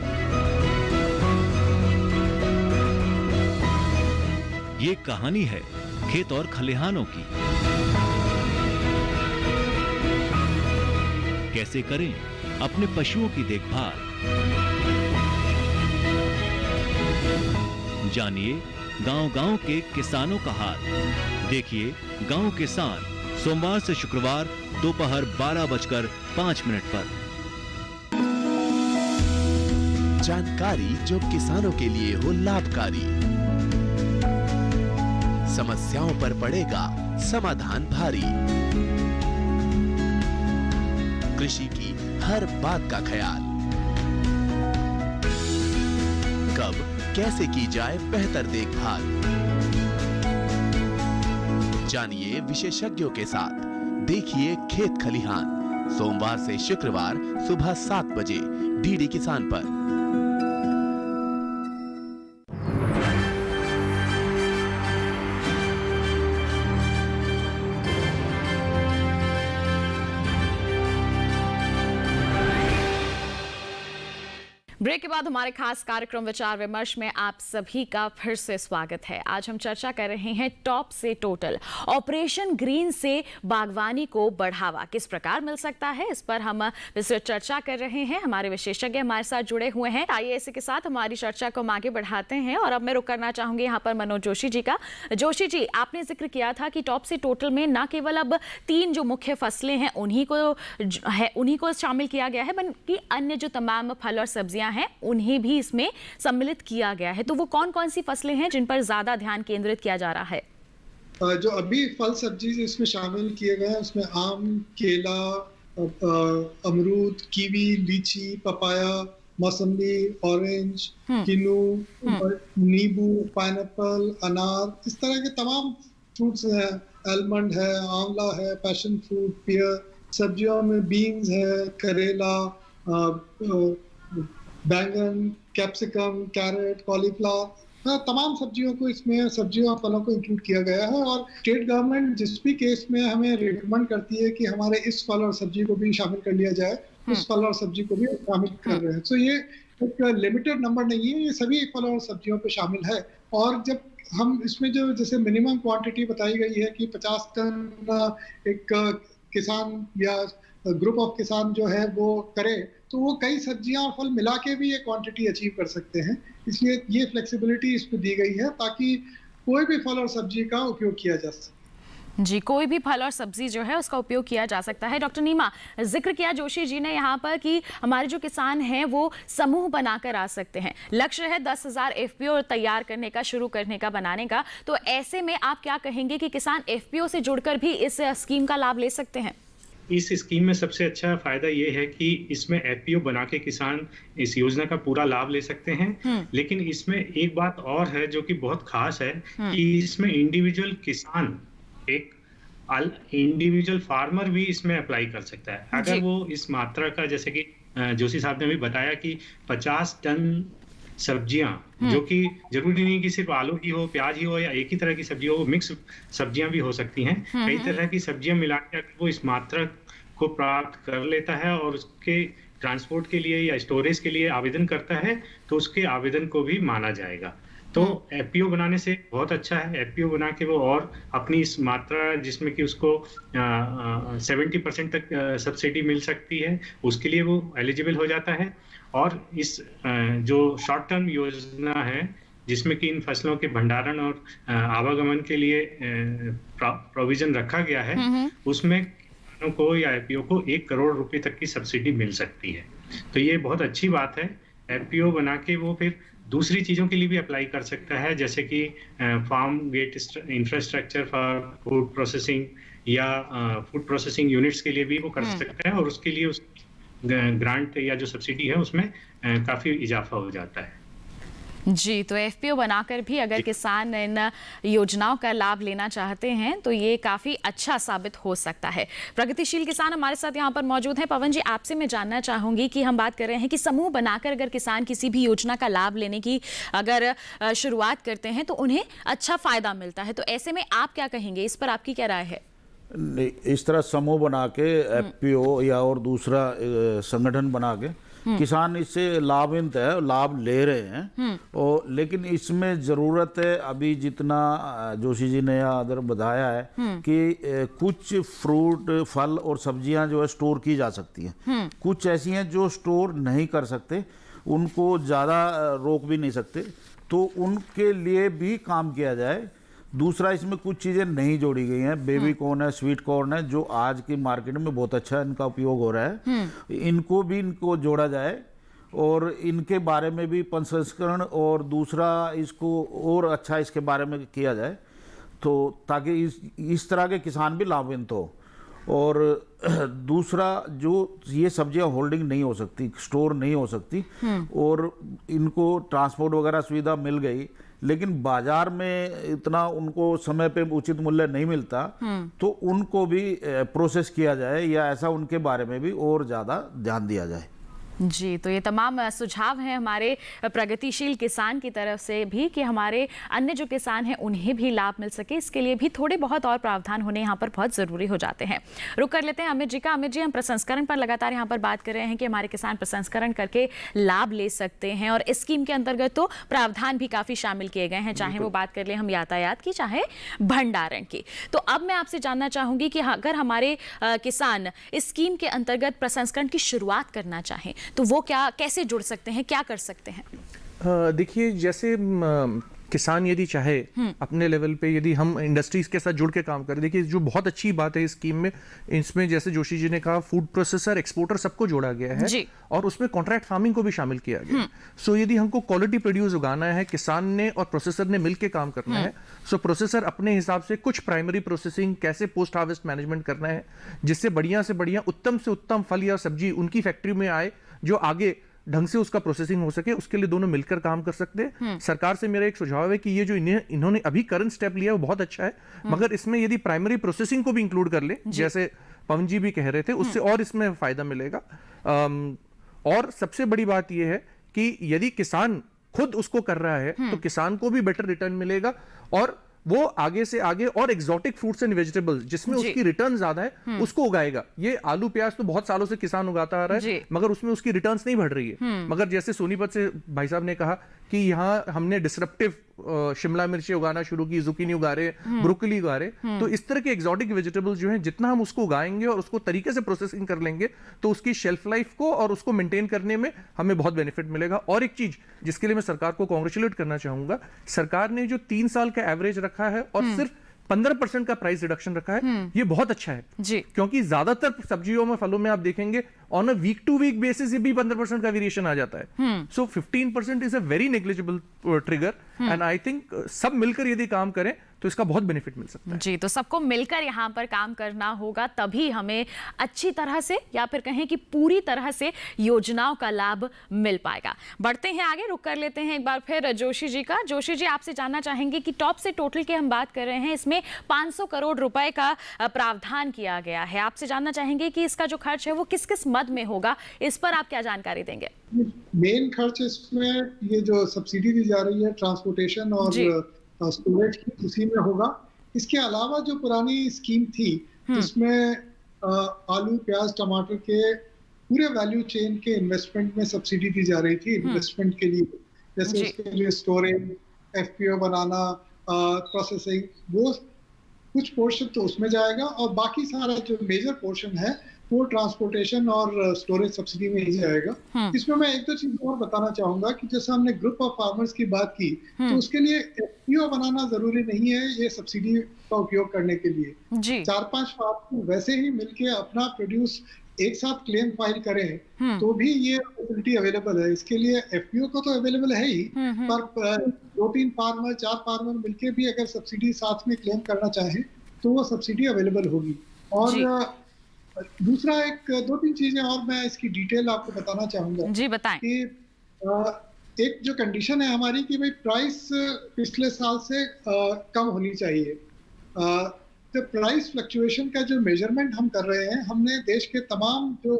H: ये कहानी है खेत और खलिहानों की। कैसे करें अपने पशुओं की देखभाल, जानिए गांव-गांव के किसानों का हाल। देखिए गांव किसान सोमवार से शुक्रवार दोपहर 12:05 पर।
G: जानकारी जो किसानों के लिए हो लाभकारी, समस्याओं पर पड़ेगा समाधान भारी, कृषि की हर बात का ख्याल, कब कैसे की जाए बेहतर देखभाल, जानिए विशेषज्ञों के साथ। देखिए खेत खलिहान सोमवार से शुक्रवार सुबह 7 बजे डीडी किसान पर।
A: ब्रेक के बाद हमारे खास कार्यक्रम विचार विमर्श में आप सभी का फिर से स्वागत है। आज हम चर्चा कर रहे हैं टॉप से टोटल ऑपरेशन ग्रीन से बागवानी को बढ़ावा किस प्रकार मिल सकता है, इस पर हम विस्तृत चर्चा कर रहे हैं। हमारे विशेषज्ञ हमारे साथ जुड़े हुए हैं। आइए इसी के साथ हमारी चर्चा को हम आगे बढ़ाते हैं और अब मैं रुक करना चाहूंगी यहाँ पर मनोज जोशी जी का। जोशी जी, आपने जिक्र किया था कि टॉप से टोटल में न केवल अब 3 जो मुख्य फसलें हैं उन्हीं को शामिल किया गया है, बल्कि अन्य जो तमाम फल और सब्जियां हैं उन्हें भी इसमें सम्मिलित किया गया है। तो वो कौन कौन सी फसलें हैं जिन पर ज्यादा ध्यान केंद्रित किया जा रहा है?
C: जो अभी फल सब्जी इसमें शामिल किए गए हैं उसमें आम, केला, अमरूद, कीवी, लीची, पपाया, मौसमी, ऑरेंज, किनू, नींबू, पाइनएप्पल, अनार, इस तरह के तमाम फ्रूट्स हैं, आलमंड है, आंवला है, पैशन फ्रूट, पियर, सब्जियों में बीन्स है, करेला, बैंगन, कैप्सिकम, कैरेट, कॉलीफ्लावर, तमाम सब्जियों को इसमें, सब्जियों और फलों को इंक्लूड किया गया है। और स्टेट गवर्नमेंट जिस भी केस में हमें रिकमेंड करती है कि हमारे इस फल और सब्जी को भी शामिल कर लिया जाए, उस फल और सब्जी को भी शामिल कर रहे हैं। तो ये एक लिमिटेड नंबर नहीं है, ये सभी फल और सब्जियों पे शामिल है। और जब हम इसमें जो जैसे मिनिमम क्वांटिटी बताई गई है कि 50 टन एक किसान या ग्रुप ऑफ किसान जो है वो करे, तो वो कई सब्जियां और फल मिला के भी ये क्वांटिटी अचीव कर सकते हैं। इसलिए ये फ्लेक्सिबिलिटी इसमें दी गई है ताकि कोई भी फल और सब्जी का उपयोग किया जा सके।
A: जी, कोई भी फल और सब्जी जो है उसका उपयोग किया जा सकता है। डॉक्टर नीमा, जिक्र किया जोशी जी ने यहाँ पर कि हमारे जो किसान हैं वो समूह बनाकर आ सकते हैं। लक्ष्य है 10,000 FPO तैयार करने का, शुरू करने का, बनाने का। तो ऐसे में आप क्या कहेंगे कि किसान FPO से जुड़कर भी इस स्कीम का लाभ ले सकते हैं?
D: इस स्कीम में सबसे अच्छा फायदा ये है कि इसमें FPO बना के किसान इस योजना का पूरा लाभ ले सकते हैं। लेकिन इसमें एक बात और है जो कि बहुत खास है कि इसमें इंडिविजुअल किसान, एक इंडिविजुअल फार्मर भी इसमें अप्लाई कर सकता है अगर वो इस मात्रा का, जैसे कि जोशी साहब ने भी बताया कि 50 टन सब्जियां, जो कि जरूरी नहीं कि सिर्फ आलू ही हो, प्याज ही हो या एक ही तरह की सब्जी हो, मिक्स सब्जियां भी हो सकती हैं। कई तरह की सब्जियां मिला के वो इस मात्रा को प्राप्त कर लेता है और उसके ट्रांसपोर्ट के लिए या स्टोरेज के लिए आवेदन करता है, तो उसके आवेदन को भी माना जाएगा। तो FPO बनाने से बहुत अच्छा है। FPO बना के वो और अपनी इस मात्रा, जिसमें कि उसको 70% तक सब्सिडी मिल सकती है, उसके लिए वो एलिजिबल हो जाता है। और इस जो शॉर्ट टर्म योजना है जिसमें कि इन फसलों के भंडारण और आवागमन के लिए प्रोविजन रखा गया है, उसमें किसानों को या FPO को 1 करोड़ रुपए तक की सब्सिडी मिल सकती है। तो ये बहुत अच्छी बात है। FPO बना के वो फिर दूसरी चीजों के लिए भी अप्लाई कर सकता है, जैसे कि farm gate infrastructure for food processing या फूड प्रोसेसिंग यूनिट्स के लिए भी वो कर सकता है, और उसके लिए उस ग्रांट या जो सब्सिडी है उसमें काफी इजाफा हो जाता है।
A: जी, तो FPO बनाकर भी अगर किसान इन योजनाओं का लाभ लेना चाहते हैं तो ये काफ़ी अच्छा साबित हो सकता है। प्रगतिशील किसान हमारे साथ यहाँ पर मौजूद हैं। पवन जी, आपसे मैं जानना चाहूँगी कि हम बात कर रहे हैं कि समूह बनाकर अगर किसान किसी भी योजना का लाभ लेने की अगर शुरुआत करते हैं तो उन्हें अच्छा फ़ायदा मिलता है। तो ऐसे में आप क्या कहेंगे, इस पर आपकी क्या राय है?
F: नहीं, इस तरह समूह बना के FPO या और दूसरा संगठन बना के किसान इससे लाभान्वित है, लाभ ले रहे हैं। और लेकिन इसमें ज़रूरत है, अभी जितना जोशी जी ने अदर बताया है कि कुछ फ्रूट, फल और सब्जियां जो है स्टोर की जा सकती हैं। कुछ ऐसी हैं जो स्टोर नहीं कर सकते, उनको ज़्यादा रोक भी नहीं सकते, तो उनके लिए भी काम किया जाए। दूसरा, इसमें कुछ चीज़ें नहीं जोड़ी गई हैं। बेबी कॉर्न है, स्वीट कॉर्न है, जो आज की मार्केट में बहुत अच्छा इनका उपयोग हो रहा है, इनको जोड़ा जाए और इनके बारे में भी प्रसंस्करण और दूसरा इसको और अच्छा इसके बारे में किया जाए, तो ताकि इस तरह के किसान भी लाभान्वित हो। और दूसरा, जो ये सब्जियां होल्डिंग नहीं हो सकती, स्टोर नहीं हो सकती, और इनको ट्रांसपोर्ट वगैरह सुविधा मिल गई, लेकिन बाजार में इतना उनको समय पे उचित मूल्य नहीं मिलता, तो उनको भी प्रोसेस किया जाए या ऐसा उनके बारे में भी और ज़्यादा ध्यान दिया जाए।
A: जी, तो ये तमाम सुझाव हैं हमारे प्रगतिशील किसान की तरफ से भी कि हमारे अन्य जो किसान हैं उन्हें भी लाभ मिल सके। इसके लिए भी थोड़े बहुत और प्रावधान होने यहाँ पर बहुत ज़रूरी हो जाते हैं। रुक कर लेते हैं अमित जी का। अमित जी, हम प्रसंस्करण पर लगातार यहाँ पर बात कर रहे हैं कि हमारे किसान प्रसंस्करण करके लाभ ले सकते हैं, और इस स्कीम के अंतर्गत तो प्रावधान भी काफ़ी शामिल किए गए हैं, चाहे वो बात कर ले हम यातायात की, चाहे भंडारण की। तो अब मैं आपसे जानना चाहूँगी कि अगर हमारे किसान इस स्कीम के अंतर्गत प्रसंस्करण की शुरुआत करना चाहें तो वो कैसे जुड़ सकते हैं, क्या कर सकते हैं?
E: देखिए, जैसे किसान यदि चाहे अपने लेवल पे, यदि हम इंडस्ट्रीज के साथ जुड़ के काम करें, देखिए जो बहुत अच्छी बात है इस स्कीम में, इसमें जैसे जोशी जी ने कहा, फूड प्रोसेसर, एक्सपोर्टर सबको जोड़ा गया है
A: जी।
E: और उसमें कॉन्ट्रैक्ट फार्मिंग को भी शामिल किया गया। सो यदि हमको क्वालिटी प्रोड्यूस उगाना है, किसान ने और प्रोसेसर ने मिलकर काम करना है, सो प्रोसेसर अपने हिसाब से कुछ प्राइमरी प्रोसेसिंग, कैसे पोस्ट हार्वेस्ट मैनेजमेंट करना है, जिससे बढ़िया से बढ़िया, उत्तम से उत्तम फल या सब्जी उनकी फैक्ट्री में आए, जो आगे ढंग से उसका प्रोसेसिंग हो सके, उसके लिए दोनों मिलकर काम कर सकते हैं। सरकार से मेरा एक सुझाव है कि ये जो इन्होंने अभी करंट स्टेप लिया है वो बहुत अच्छा है, मगर इसमें यदि प्राइमरी प्रोसेसिंग को भी इंक्लूड कर ले, जैसे पवन जी भी कह रहे थे, उससे और इसमें फायदा मिलेगा। और सबसे बड़ी बात यह है कि यदि किसान खुद उसको कर रहा है तो किसान को भी बेटर रिटर्न मिलेगा, और वो आगे से आगे और एक्सोटिक फ्रूट्स एंड वेजिटेबल्स जिसमें उसकी रिटर्न ज्यादा है उसको उगाएगा। ये आलू प्याज तो बहुत सालों से किसान उगाता आ रहा है, मगर उसमें उसकी रिटर्न्स नहीं बढ़ रही है। मगर जैसे सोनीपत से भाई साहब ने कहा कि यहाँ हमने डिसरप्टिव शिमला मिर्ची उगाना शुरू की, जुकीनी उगा रहे, ब्रोकली उगा रहे, तो इस तरह के एक्सोटिक वेजिटेबल्स जो हैं, जितना हम उसको उगाएंगे और उसको तरीके से प्रोसेसिंग कर लेंगे तो उसकी शेल्फ लाइफ को और उसको मेंटेन करने में हमें बहुत बेनिफिट मिलेगा। और एक चीज जिसके लिए मैं सरकार को कांग्रेचुलेट करना चाहूंगा, सरकार ने जो 3 साल का एवरेज रखा है और सिर्फ 15% का प्राइस रिडक्शन रखा है, ये बहुत अच्छा है
A: जी।
E: क्योंकि ज्यादातर सब्जियों में, फलों में आप देखेंगे on a week to week basis भी 15% का वेरिएशन आ जाता है। So 15% is a very negligible trigger, and I think सब मिलकर यदि काम करें तो इसका बहुत बेनिफिट मिल सकता है।
A: जी, तो सबको मिलकर यहाँ पर काम करना होगा, तभी हमें अच्छी तरह से या फिर कहें कि पूरी तरह से योजनाओं का लाभ मिल पाएगा। बढ़ते हैं आगे, रुक कर लेते हैं एक बार फिर जोशी जी का। जोशी जी, आपसे जानना चाहेंगे कि टॉप से टोटल की हम बात कर रहे हैं, इसमें 500 करोड़ रुपए का प्रावधान किया गया है। आपसे जानना चाहेंगे कि इसका जो खर्च है वो किस किस मद में होगा, इस पर आप क्या जानकारी देंगे?
C: मेन खर्च इसमें ये जो सब्सिडी दी जा रही है ट्रांसपोर्टेशन और स्टोरेज की, उसी में होगा। इसके अलावा जो पुरानी स्कीम थी जिसमें आलू प्याज टमाटर के पूरे वैल्यू चेन के इन्वेस्टमेंट में सब्सिडी दी जा रही थी इन्वेस्टमेंट के लिए, जैसे उसके लिए स्टोरेज, एफपीओ बनाना, प्रोसेसिंग, वो कुछ पोर्शन तो उसमें जाएगा, और बाकी सारा जो मेजर पोर्शन है वो ट्रांसपोर्टेशन और स्टोरेज सब्सिडी में ही जाएगा। इसमें मैं एक दो चीज और बताना चाहूंगा कि जैसे हमने ग्रुप ऑफ फार्मर्स की बात की, तो उसके लिए एफपीओ बनाना जरूरी नहीं है ये सब्सिडी का उपयोग करने के लिए। 4-5 फार्मर वैसे ही मिलके अपना प्रोड्यूस एक साथ क्लेम फाइल करें तो भी ये फैसिलिटी अवेलेबल है। इसके लिए एफपीओ को तो अवेलेबल है ही, पर 2-3 फार्मर 4 फार्मर मिलके भी अगर सब्सिडी साथ में क्लेम करना चाहे तो वो सब्सिडी अवेलेबल होगी। और दूसरा 2-3 चीजें और मैं इसकी डिटेल आपको बताना चाहूंगा।
A: जी बताएं।
C: कि एक जो कंडीशन है हमारी कि भाई प्राइस पिछले साल से कम होनी चाहिए। तो प्राइस फ्लक्चुएशन का जो मेजरमेंट हम कर रहे हैं, हमने देश के तमाम जो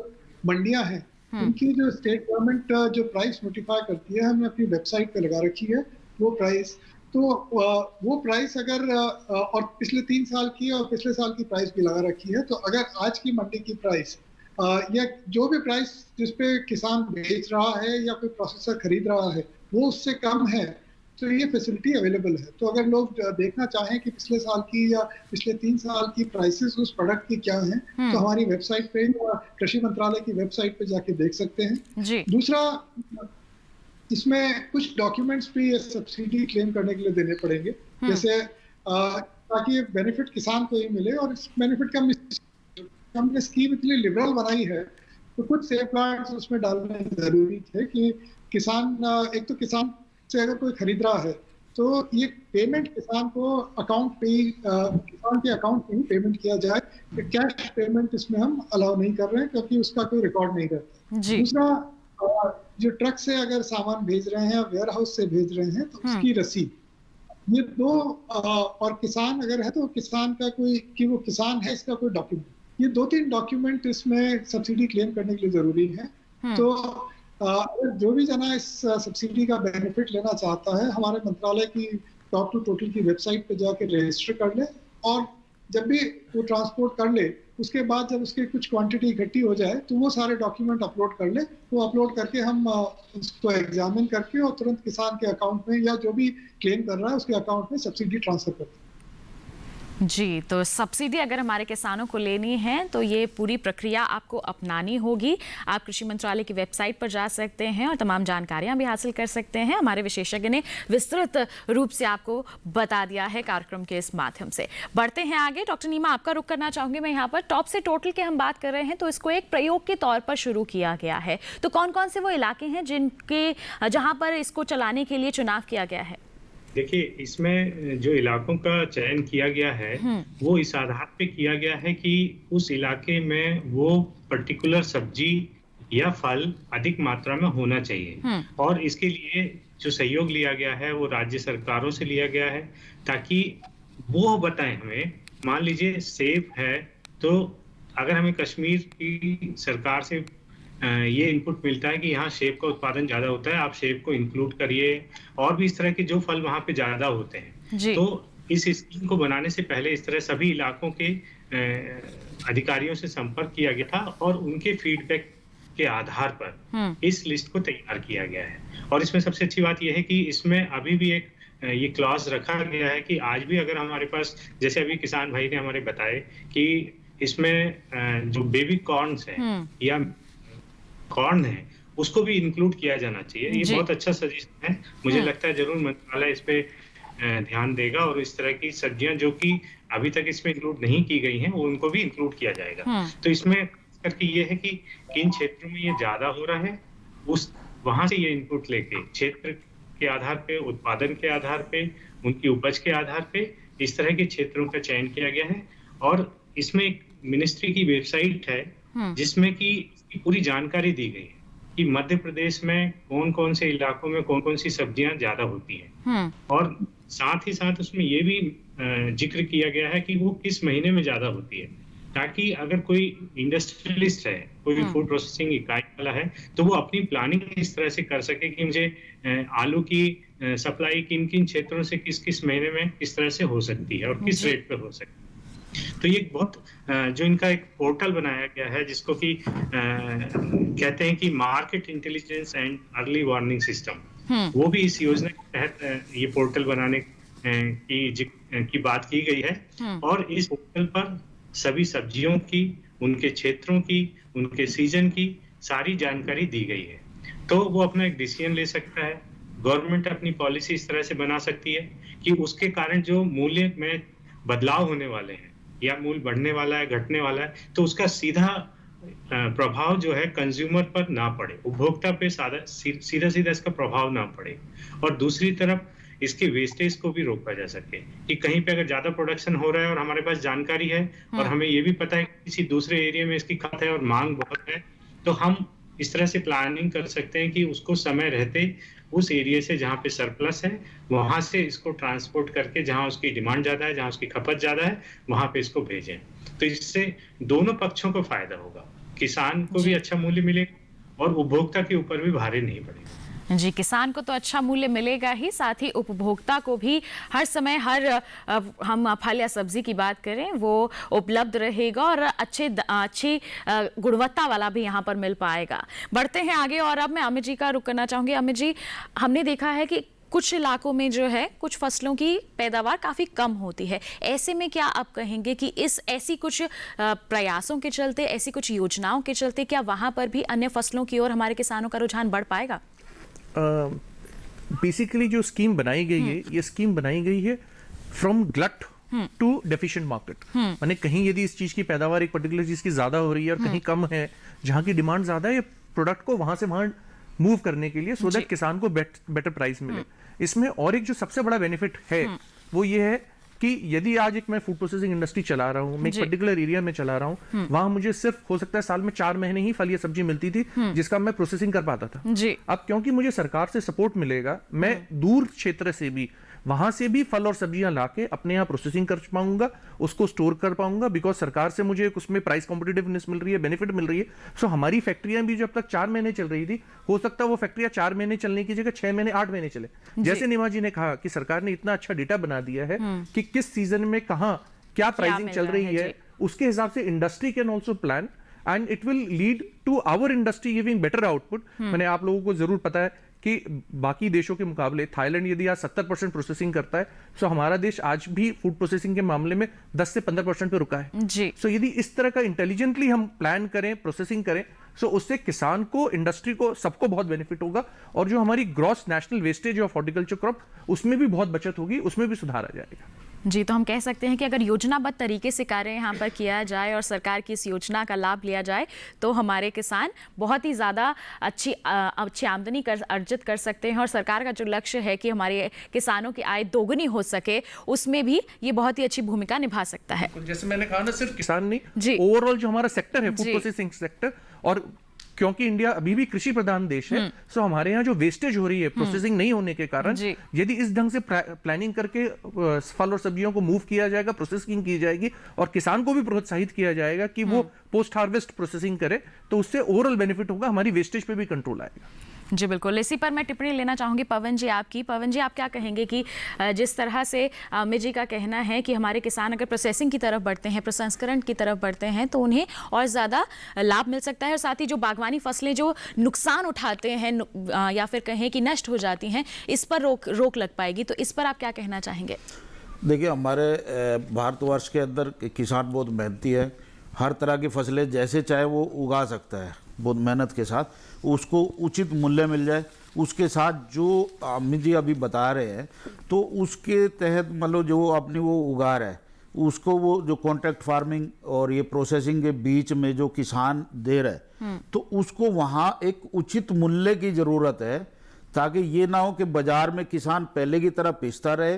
C: मंडियां हैं उनकी जो स्टेट गवर्नमेंट जो प्राइस नोटिफाई करती है, हमने अपनी वेबसाइट पे लगा रखी है वो प्राइस। तो वो प्राइस अगर और पिछले 3 साल की और पिछले साल की प्राइस भी लगा रखी है, तो अगर आज की मंडी की प्राइस या जो भी प्राइस जिसपे किसान बेच रहा है या कोई प्रोसेसर खरीद रहा है वो उससे कम है, तो ये फैसिलिटी अवेलेबल है। तो अगर लोग देखना चाहें कि पिछले साल की या पिछले 3 साल की प्राइसेस उस प्रोडक्ट की क्या हैं, तो हमारी वेबसाइट पे या कृषि मंत्रालय की वेबसाइट पे जाके देख सकते हैं। दूसरा, इसमें कुछ डॉक्यूमेंट्स भी सब्सिडी क्लेम करने के लिए देने पड़ेंगे, जैसे ताकि बेनिफिट किसान को ही मिले। और इस बेनिफिट का हमने स्कीम इतनी लिबरल बनाई है तो कुछ सेफगार्ड्स उसमें डालने जरूरी थे कि किसान, एक तो किसान से अगर कोई खरीद रहा है तो ये पेमेंट किसान को अकाउंट पे ही, किसान के अकाउंट पे ही पेमेंट किया जाए। कैश पेमेंट इसमें हम अलाउ नहीं कर रहे हैं क्योंकि उसका कोई रिकॉर्ड नहीं रहता। दूसरा, जो ट्रक से अगर सामान भेज रहे हैं, वेयर हाउस से भेज रहे हैं, तो उसकी रसीद, ये 2, और किसान अगर है तो किसान का कोई, कि वो किसान है, इसका कोई डॉक्यूमेंट, ये 2-3 डॉक्यूमेंट इसमें सब्सिडी क्लेम करने के लिए जरूरी है। तो अगर जो भी जना इस सब्सिडी का बेनिफिट लेना चाहता है, हमारे मंत्रालय की टॉप टू टोटल की वेबसाइट पे जाके रजिस्टर कर ले, और जब भी वो ट्रांसपोर्ट कर ले उसके बाद जब उसकी कुछ क्वांटिटी इकट्ठी हो जाए तो वो सारे डॉक्यूमेंट अपलोड कर ले। वो अपलोड करके हम उसको एग्जामिन करके और तुरंत किसान के अकाउंट में या जो भी क्लेम कर रहा है उसके अकाउंट में सब्सिडी ट्रांसफर करते हैं।
A: जी, तो सब्सिडी अगर हमारे किसानों को लेनी है तो ये पूरी प्रक्रिया आपको अपनानी होगी। आप कृषि मंत्रालय की वेबसाइट पर जा सकते हैं और तमाम जानकारियां भी हासिल कर सकते हैं। हमारे विशेषज्ञ ने विस्तृत रूप से आपको बता दिया है कार्यक्रम के इस माध्यम से। बढ़ते हैं आगे। डॉक्टर नीमा, आपका रुख करना चाहूंगी मैं यहाँ पर। टॉप से टोटल की हम बात कर रहे हैं तो इसको एक प्रयोग के तौर पर शुरू किया गया है, तो कौन कौन से वो इलाके हैं जहाँ पर इसको चलाने के लिए चुनाव किया गया है?
D: देखिए, इसमें जो इलाकों का चयन किया गया है वो इस आधार पे किया गया है कि उस इलाके में वो पर्टिकुलर सब्जी या फल अधिक मात्रा में होना चाहिए। और इसके लिए जो सहयोग लिया गया है वो राज्य सरकारों से लिया गया है, ताकि वो बताएं हमें, मान लीजिए सेब है तो अगर हमें कश्मीर की सरकार से ये इनपुट मिलता है कि यहाँ सेब का उत्पादन ज्यादा होता है, आप सेब को इंक्लूड करिए, और भी इस तरह के जो फल वहाँ पे ज्यादा होते हैं। तो इस स्कीम को बनाने से पहले इस तरह सभी इलाकों के अधिकारियों से संपर्क किया गया था और उनके फीडबैक के आधार पर इस लिस्ट को तैयार किया गया है। और इसमें सबसे अच्छी बात यह है कि इसमें अभी भी एक ये क्लॉज रखा गया है कि आज भी अगर हमारे पास, जैसे अभी किसान भाई ने हमारे बताए कि इसमें जो बेबी कॉर्न्स है या कॉर्न है उसको भी इंक्लूड किया जाना चाहिए। ये बहुत अच्छा सजेशन है, मुझे लगता है जरूर मंत्रालय इस पे ध्यान देगा और इस तरह की सब्जियां जो कि अभी तक इसमें इंक्लूड नहीं की गई हैं उनको भी इंक्लूड किया जाएगा। तो इसमें करके ये है कि किन क्षेत्रों में ये ज्यादा हो रहा है, उस वहां से ये इनपुट लेके क्षेत्र के आधार पे, उत्पादन के आधार पे, उनकी उपज के आधार पे इस तरह के क्षेत्रों का चयन किया गया है। और इसमें एक मिनिस्ट्री की वेबसाइट है जिसमें कि पूरी जानकारी दी गई है कि मध्य प्रदेश में कौन कौन से इलाकों में कौन कौन सी सब्जियां ज्यादा होती हैं, और साथ ही साथ उसमें ये भी जिक्र किया गया है कि वो किस महीने में ज्यादा होती है, ताकि अगर कोई इंडस्ट्रियलिस्ट है, कोई फूड प्रोसेसिंग इकाई वाला है, तो वो अपनी प्लानिंग इस तरह से कर सके कि मुझे आलू की सप्लाई किन किन क्षेत्रों से किस किस महीने में किस तरह से हो सकती है और किस रेट पे हो सकती है। तो ये बहुत जो इनका एक पोर्टल बनाया गया है जिसको कि कहते हैं कि market intelligence and early warning system, वो भी इस योजना के तहत ये पोर्टल बनाने की बात की गई है। और इस पोर्टल पर सभी सब्जियों की, उनके क्षेत्रों की, उनके सीजन की सारी जानकारी दी गई है। तो वो अपना एक डिसीजन ले सकता है, गवर्नमेंट अपनी पॉलिसी इस तरह से बना सकती है कि उसके कारण जो मूल्य में बदलाव होने वाले हैं या मूल्य बढ़ने वाला है, घटने वाला है, तो उसका सीधा प्रभाव जो है कंज्यूमर पर ना पड़े, उपभोक्ता पे सीधा सीधा इसका प्रभाव ना पड़े। और दूसरी तरफ इसके वेस्टेज को भी रोका जा सके कि कहीं पे अगर ज्यादा प्रोडक्शन हो रहा है और हमारे पास जानकारी है और हमें ये भी पता है कि किसी दूसरे एरिया में इसकी खपत है और मांग बहुत है, तो हम इस तरह से प्लानिंग कर सकते हैं कि उसको समय रहते उस एरिया से जहाँ पे सरप्लस है वहां से इसको ट्रांसपोर्ट करके जहाँ उसकी डिमांड ज्यादा है, जहाँ उसकी खपत ज्यादा है, वहां पे इसको भेजें। तो इससे दोनों पक्षों को फायदा होगा, किसान को भी अच्छा मूल्य मिलेगा और उपभोक्ता के ऊपर भी भारी नहीं पड़ेगा।
A: जी, किसान को तो अच्छा मूल्य मिलेगा ही, साथ ही उपभोक्ता को भी हर समय हम फल या सब्जी की बात करें वो उपलब्ध रहेगा और अच्छी गुणवत्ता वाला भी यहाँ पर मिल पाएगा। बढ़ते हैं आगे और अब मैं अमित जी का रुख करना चाहूँगी। अमित जी, हमने देखा है कि कुछ इलाकों में जो है कुछ फसलों की पैदावार काफ़ी कम होती है, ऐसे में क्या आप कहेंगे कि ऐसी कुछ प्रयासों के चलते, ऐसी कुछ योजनाओं के चलते क्या वहाँ पर भी अन्य फसलों की ओर हमारे किसानों का रुझान बढ़ पाएगा?
E: बेसिकली जो स्कीम बनाई गई है, ये स्कीम बनाई गई है from glut to deficient market. माने कहीं यदि इस चीज की पैदावार एक पर्टिकुलर चीज की ज्यादा हो रही है और कहीं कम है, जहां की डिमांड ज्यादा है, प्रोडक्ट को वहां से वहां मूव करने के लिए सो दैट किसान को बेटर प्राइस मिले। इसमें और एक जो सबसे बड़ा बेनिफिट है वो ये है कि यदि आज एक मैं फूड प्रोसेसिंग इंडस्ट्री चला रहा हूँ, मैं एक पर्टिकुलर एरिया में चला रहा हूँ, वहां मुझे सिर्फ हो सकता है साल में 4 महीने ही फल या सब्जी मिलती थी जिसका मैं प्रोसेसिंग कर पाता था। अब क्योंकि मुझे सरकार से सपोर्ट मिलेगा, मैं दूर क्षेत्र से भी वहां से भी फल और सब्जियां लाके अपने यहाँ प्रोसेसिंग कर पाऊंगा, उसको स्टोर कर पाऊंगा, बिकॉज सरकार से मुझे उसमें प्राइस कॉम्पिटिटिवनेस मिल रही है, बेनिफिट मिल रही है। सो हमारी फैक्ट्रियां भी जब तक 4 महीने चल रही थी, हो सकता है वो फैक्ट्रियां 4 महीने चलने की जगह 6 महीने 8 महीने चले। जैसे निमा जी ने कहा कि सरकार ने इतना अच्छा डेटा बना दिया है कि किस सीजन में कहाँ क्या प्राइसिंग चल रही है, उसके हिसाब से industry can also plan and it will lead to our industry giving better output. मैंने आप लोगों को जरूर पता है कि बाकी देशों के मुकाबले थाईलैंड यदि आज 70% प्रोसेसिंग करता है, सो हमारा देश आज भी फूड प्रोसेसिंग के मामले में 10 से 15% पे रुका है जी। सो यदि इस तरह का इंटेलिजेंटली हम प्लान करें, प्रोसेसिंग करें, सो उससे किसान को, इंडस्ट्री को, सबको बहुत बेनिफिट होगा और जो हमारी gross national wastage of horticulture crop उसमें भी बहुत बचत होगी, उसमें भी सुधार आ जाएगा।
A: जी, तो हम कह सकते हैं कि अगर योजनाबद्ध तरीके से कार्य यहाँ पर किया जाए और सरकार की इस योजना का लाभ लिया जाए तो हमारे किसान बहुत ही ज़्यादा अच्छी आमदनी अर्जित कर सकते हैं और सरकार का जो लक्ष्य है कि हमारे किसानों की आय दोगुनी हो सके, उसमें भी ये बहुत ही अच्छी भूमिका निभा सकता है।
E: जैसे मैंने कहा ना, सिर्फ किसान नहीं, ओवरऑल जो हमारा सेक्टर है फूड प्रोसेसिंग सेक्टर, और क्योंकि इंडिया अभी भी कृषि प्रधान देश है, सो हमारे यहाँ जो वेस्टेज हो रही है प्रोसेसिंग नहीं होने के कारण,
A: जी।
E: यदि इस ढंग से प्लानिंग करके फल और सब्जियों को मूव किया जाएगा, प्रोसेसिंग की जाएगी और किसान को भी प्रोत्साहित किया जाएगा कि वो पोस्ट हार्वेस्ट प्रोसेसिंग करे, तो उससे ओवरऑल बेनिफिट होगा, हमारी वेस्टेज पे भी कंट्रोल आएगा।
A: जी बिल्कुल, इसी पर मैं टिप्पणी लेना चाहूंगी पवन जी आपकी। पवन जी, आप क्या कहेंगे कि जिस तरह से अमित जी का कहना है कि हमारे किसान अगर प्रोसेसिंग की तरफ बढ़ते हैं, प्रसंस्करण की तरफ बढ़ते हैं, तो उन्हें और ज़्यादा लाभ मिल सकता है, और साथ ही जो बागवानी फसलें जो नुकसान उठाते हैं या फिर कहें कि नष्ट हो जाती हैं, इस पर रोक लग पाएगी। तो इस पर आप क्या कहना चाहेंगे?
F: देखिए, हमारे भारतवर्ष के अंदर किसान बहुत मेहनती है, हर तरह की फसलें जैसे चाहे वो उगा सकता है बहुत मेहनत के साथ, उसको उचित मूल्य मिल जाए। उसके साथ जो अमित जी अभी बता रहे हैं, तो उसके तहत मतलब जो अपनी वो उगा रहा है, उसको वो जो कॉन्ट्रैक्ट फार्मिंग और ये प्रोसेसिंग के बीच में जो किसान दे रहा है, तो उसको वहाँ एक उचित मूल्य की ज़रूरत है, ताकि ये ना हो कि बाजार में किसान पहले की तरह पिसता रहे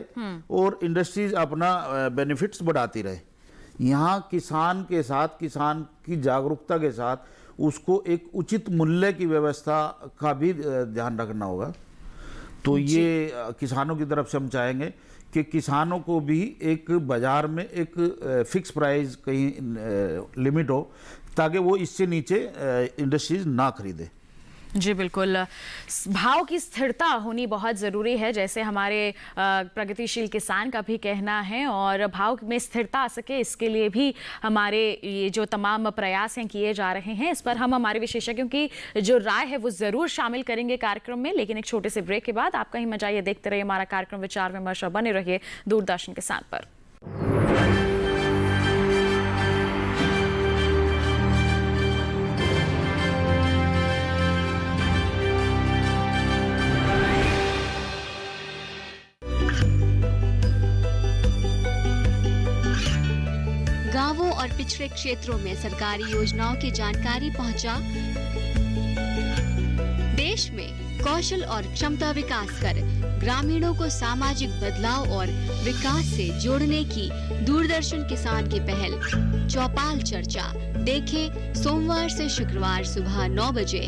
F: और इंडस्ट्रीज अपना बेनिफिट्स बढ़ाती रहे। यहाँ किसान के साथ, किसान की जागरूकता के साथ उसको एक उचित मूल्य की व्यवस्था का भी ध्यान रखना होगा। तो ये किसानों की तरफ से हम चाहेंगे कि किसानों को भी एक बाजार में एक फिक्स प्राइस कहीं लिमिट हो, ताकि वो इससे नीचे इंडस्ट्रीज ना खरीदे।
A: जी बिल्कुल, भाव की स्थिरता होनी बहुत ज़रूरी है, जैसे हमारे प्रगतिशील किसान का भी कहना है, और भाव में स्थिरता आ सके इसके लिए भी हमारे ये जो तमाम प्रयास हैं किए जा रहे हैं। इस पर हम हमारे विशेषज्ञों की जो राय है वो ज़रूर शामिल करेंगे कार्यक्रम में, लेकिन एक छोटे से ब्रेक के बाद आप कहीं मजा ये देखते रहिए हमारा कार्यक्रम विचार विमर्श, और बने रहिए दूरदर्शन किसान पर।
I: गांवों और पिछड़े क्षेत्रों में सरकारी योजनाओं की जानकारी पहुंचा। देश में कौशल और क्षमता विकास कर ग्रामीणों को सामाजिक बदलाव और विकास से जोड़ने की दूरदर्शन किसान की पहल चौपाल चर्चा देखें सोमवार से शुक्रवार सुबह 9 बजे।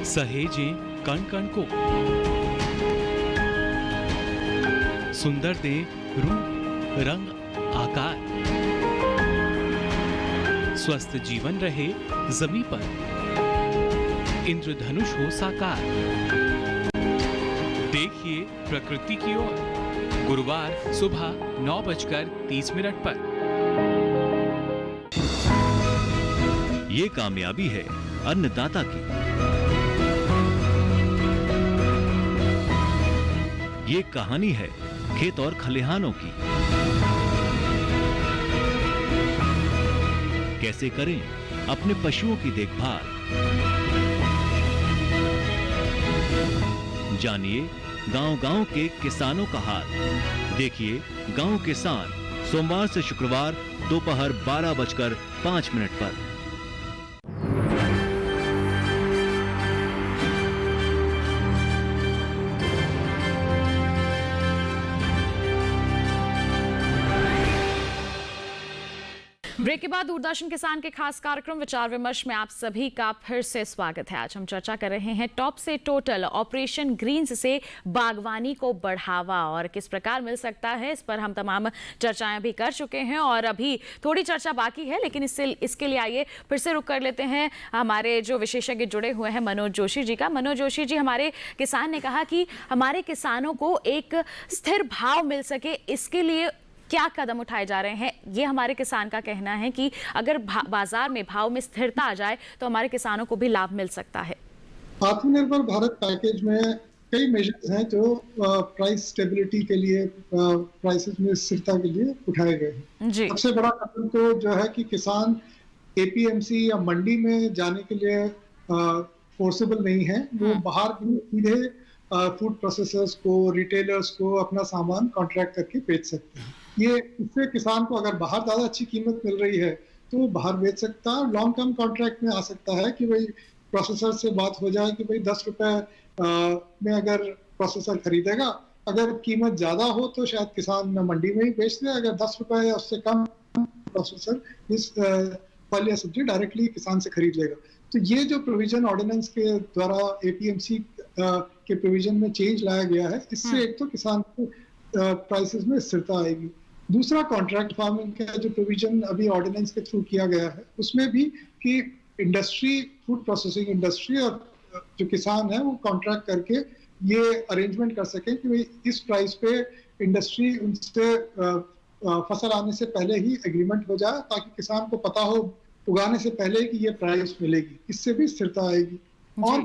H: सहेजें कण कण को, सुंदर दे रूप रंग आकार, स्वस्थ जीवन रहे जमीन पर, इंद्रधनुष हो साकार। देखिए प्रकृति की ओर, गुरुवार सुबह 9:30 पर। ये कामयाबी है अन्नदाता की, ये कहानी है खेत और खलिहानों की। कैसे करें अपने पशुओं की देखभाल, जानिए गांव-गांव के किसानों का हाल। देखिए गांव किसान सोमवार से शुक्रवार दोपहर 12:05 पर।
A: ब्रेक के बाद दूरदर्शन किसान के खास कार्यक्रम विचार विमर्श में आप सभी का फिर से स्वागत है। आज हम चर्चा कर रहे हैं टॉप से टोटल ऑपरेशन ग्रीन्स से बागवानी को बढ़ावा और किस प्रकार मिल सकता है। इस पर हम तमाम चर्चाएं भी कर चुके हैं और अभी थोड़ी चर्चा बाकी है, लेकिन इसके लिए आइए फिर से रुक कर लेते हैं हमारे जो विशेषज्ञ जुड़े हुए हैं मनोज जोशी जी का। मनोज जोशी जी, हमारे किसान ने कहा कि हमारे किसानों को एक स्थिर भाव मिल सके, इसके लिए क्या कदम उठाए जा रहे हैं। ये हमारे किसान का कहना है कि अगर बाजार में भाव में स्थिरता आ जाए तो हमारे किसानों को भी लाभ मिल सकता है।
C: आत्मनिर्भर भारत पैकेज में कई मेजर्स हैं जो प्राइस स्टेबिलिटी के लिए, प्राइसेस में स्थिरता के लिए उठाए गए हैं।
A: जी।
C: सबसे बड़ा कदम तो जो है कि किसान एपीएमसी या मंडी में जाने के लिए फोर्सेबल नहीं है, वो बाहर भी सीधे फूड प्रोसेसर्स को, रिटेलर्स को अपना सामान कॉन्ट्रैक्ट करके बेच सकते हैं। ये इससे किसान को अगर बाहर ज्यादा अच्छी कीमत मिल रही है तो वो बाहर बेच सकता है। लॉन्ग टर्म कॉन्ट्रैक्ट में आ सकता है कि भाई प्रोसेसर से बात हो जाए कि भाई 10 रुपए में अगर प्रोसेसर खरीदेगा अगर कीमत ज्यादा हो तो शायद किसान मंडी में ही बेच दे, अगर 10 रुपए या उससे कम प्रोसेसर इस फल या सब्जी डायरेक्टली किसान से खरीद लेगा। तो ये जो प्रोविजन ऑर्डिनेंस के द्वारा एपीएमसी के प्रोविजन में चेंज लाया गया है, इससे एक तो किसान को प्राइसेस में स्थिरता आएगी। दूसरा, कॉन्ट्रैक्ट फार्मिंग का जो प्रोविजन अभी ऑर्डिनेंस के थ्रू किया गया है, उसमें भी कि इंडस्ट्री, फूड प्रोसेसिंग इंडस्ट्री और जो किसान है वो कॉन्ट्रैक्ट करके ये अरेंजमेंट कर सकें कि भाई इस प्राइस पे इंडस्ट्री उनसे फसल आने से पहले ही एग्रीमेंट हो जाए, ताकि किसान को पता हो उगाने से पहले कि ये प्राइस मिलेगी। इससे भी स्थिरता आएगी। और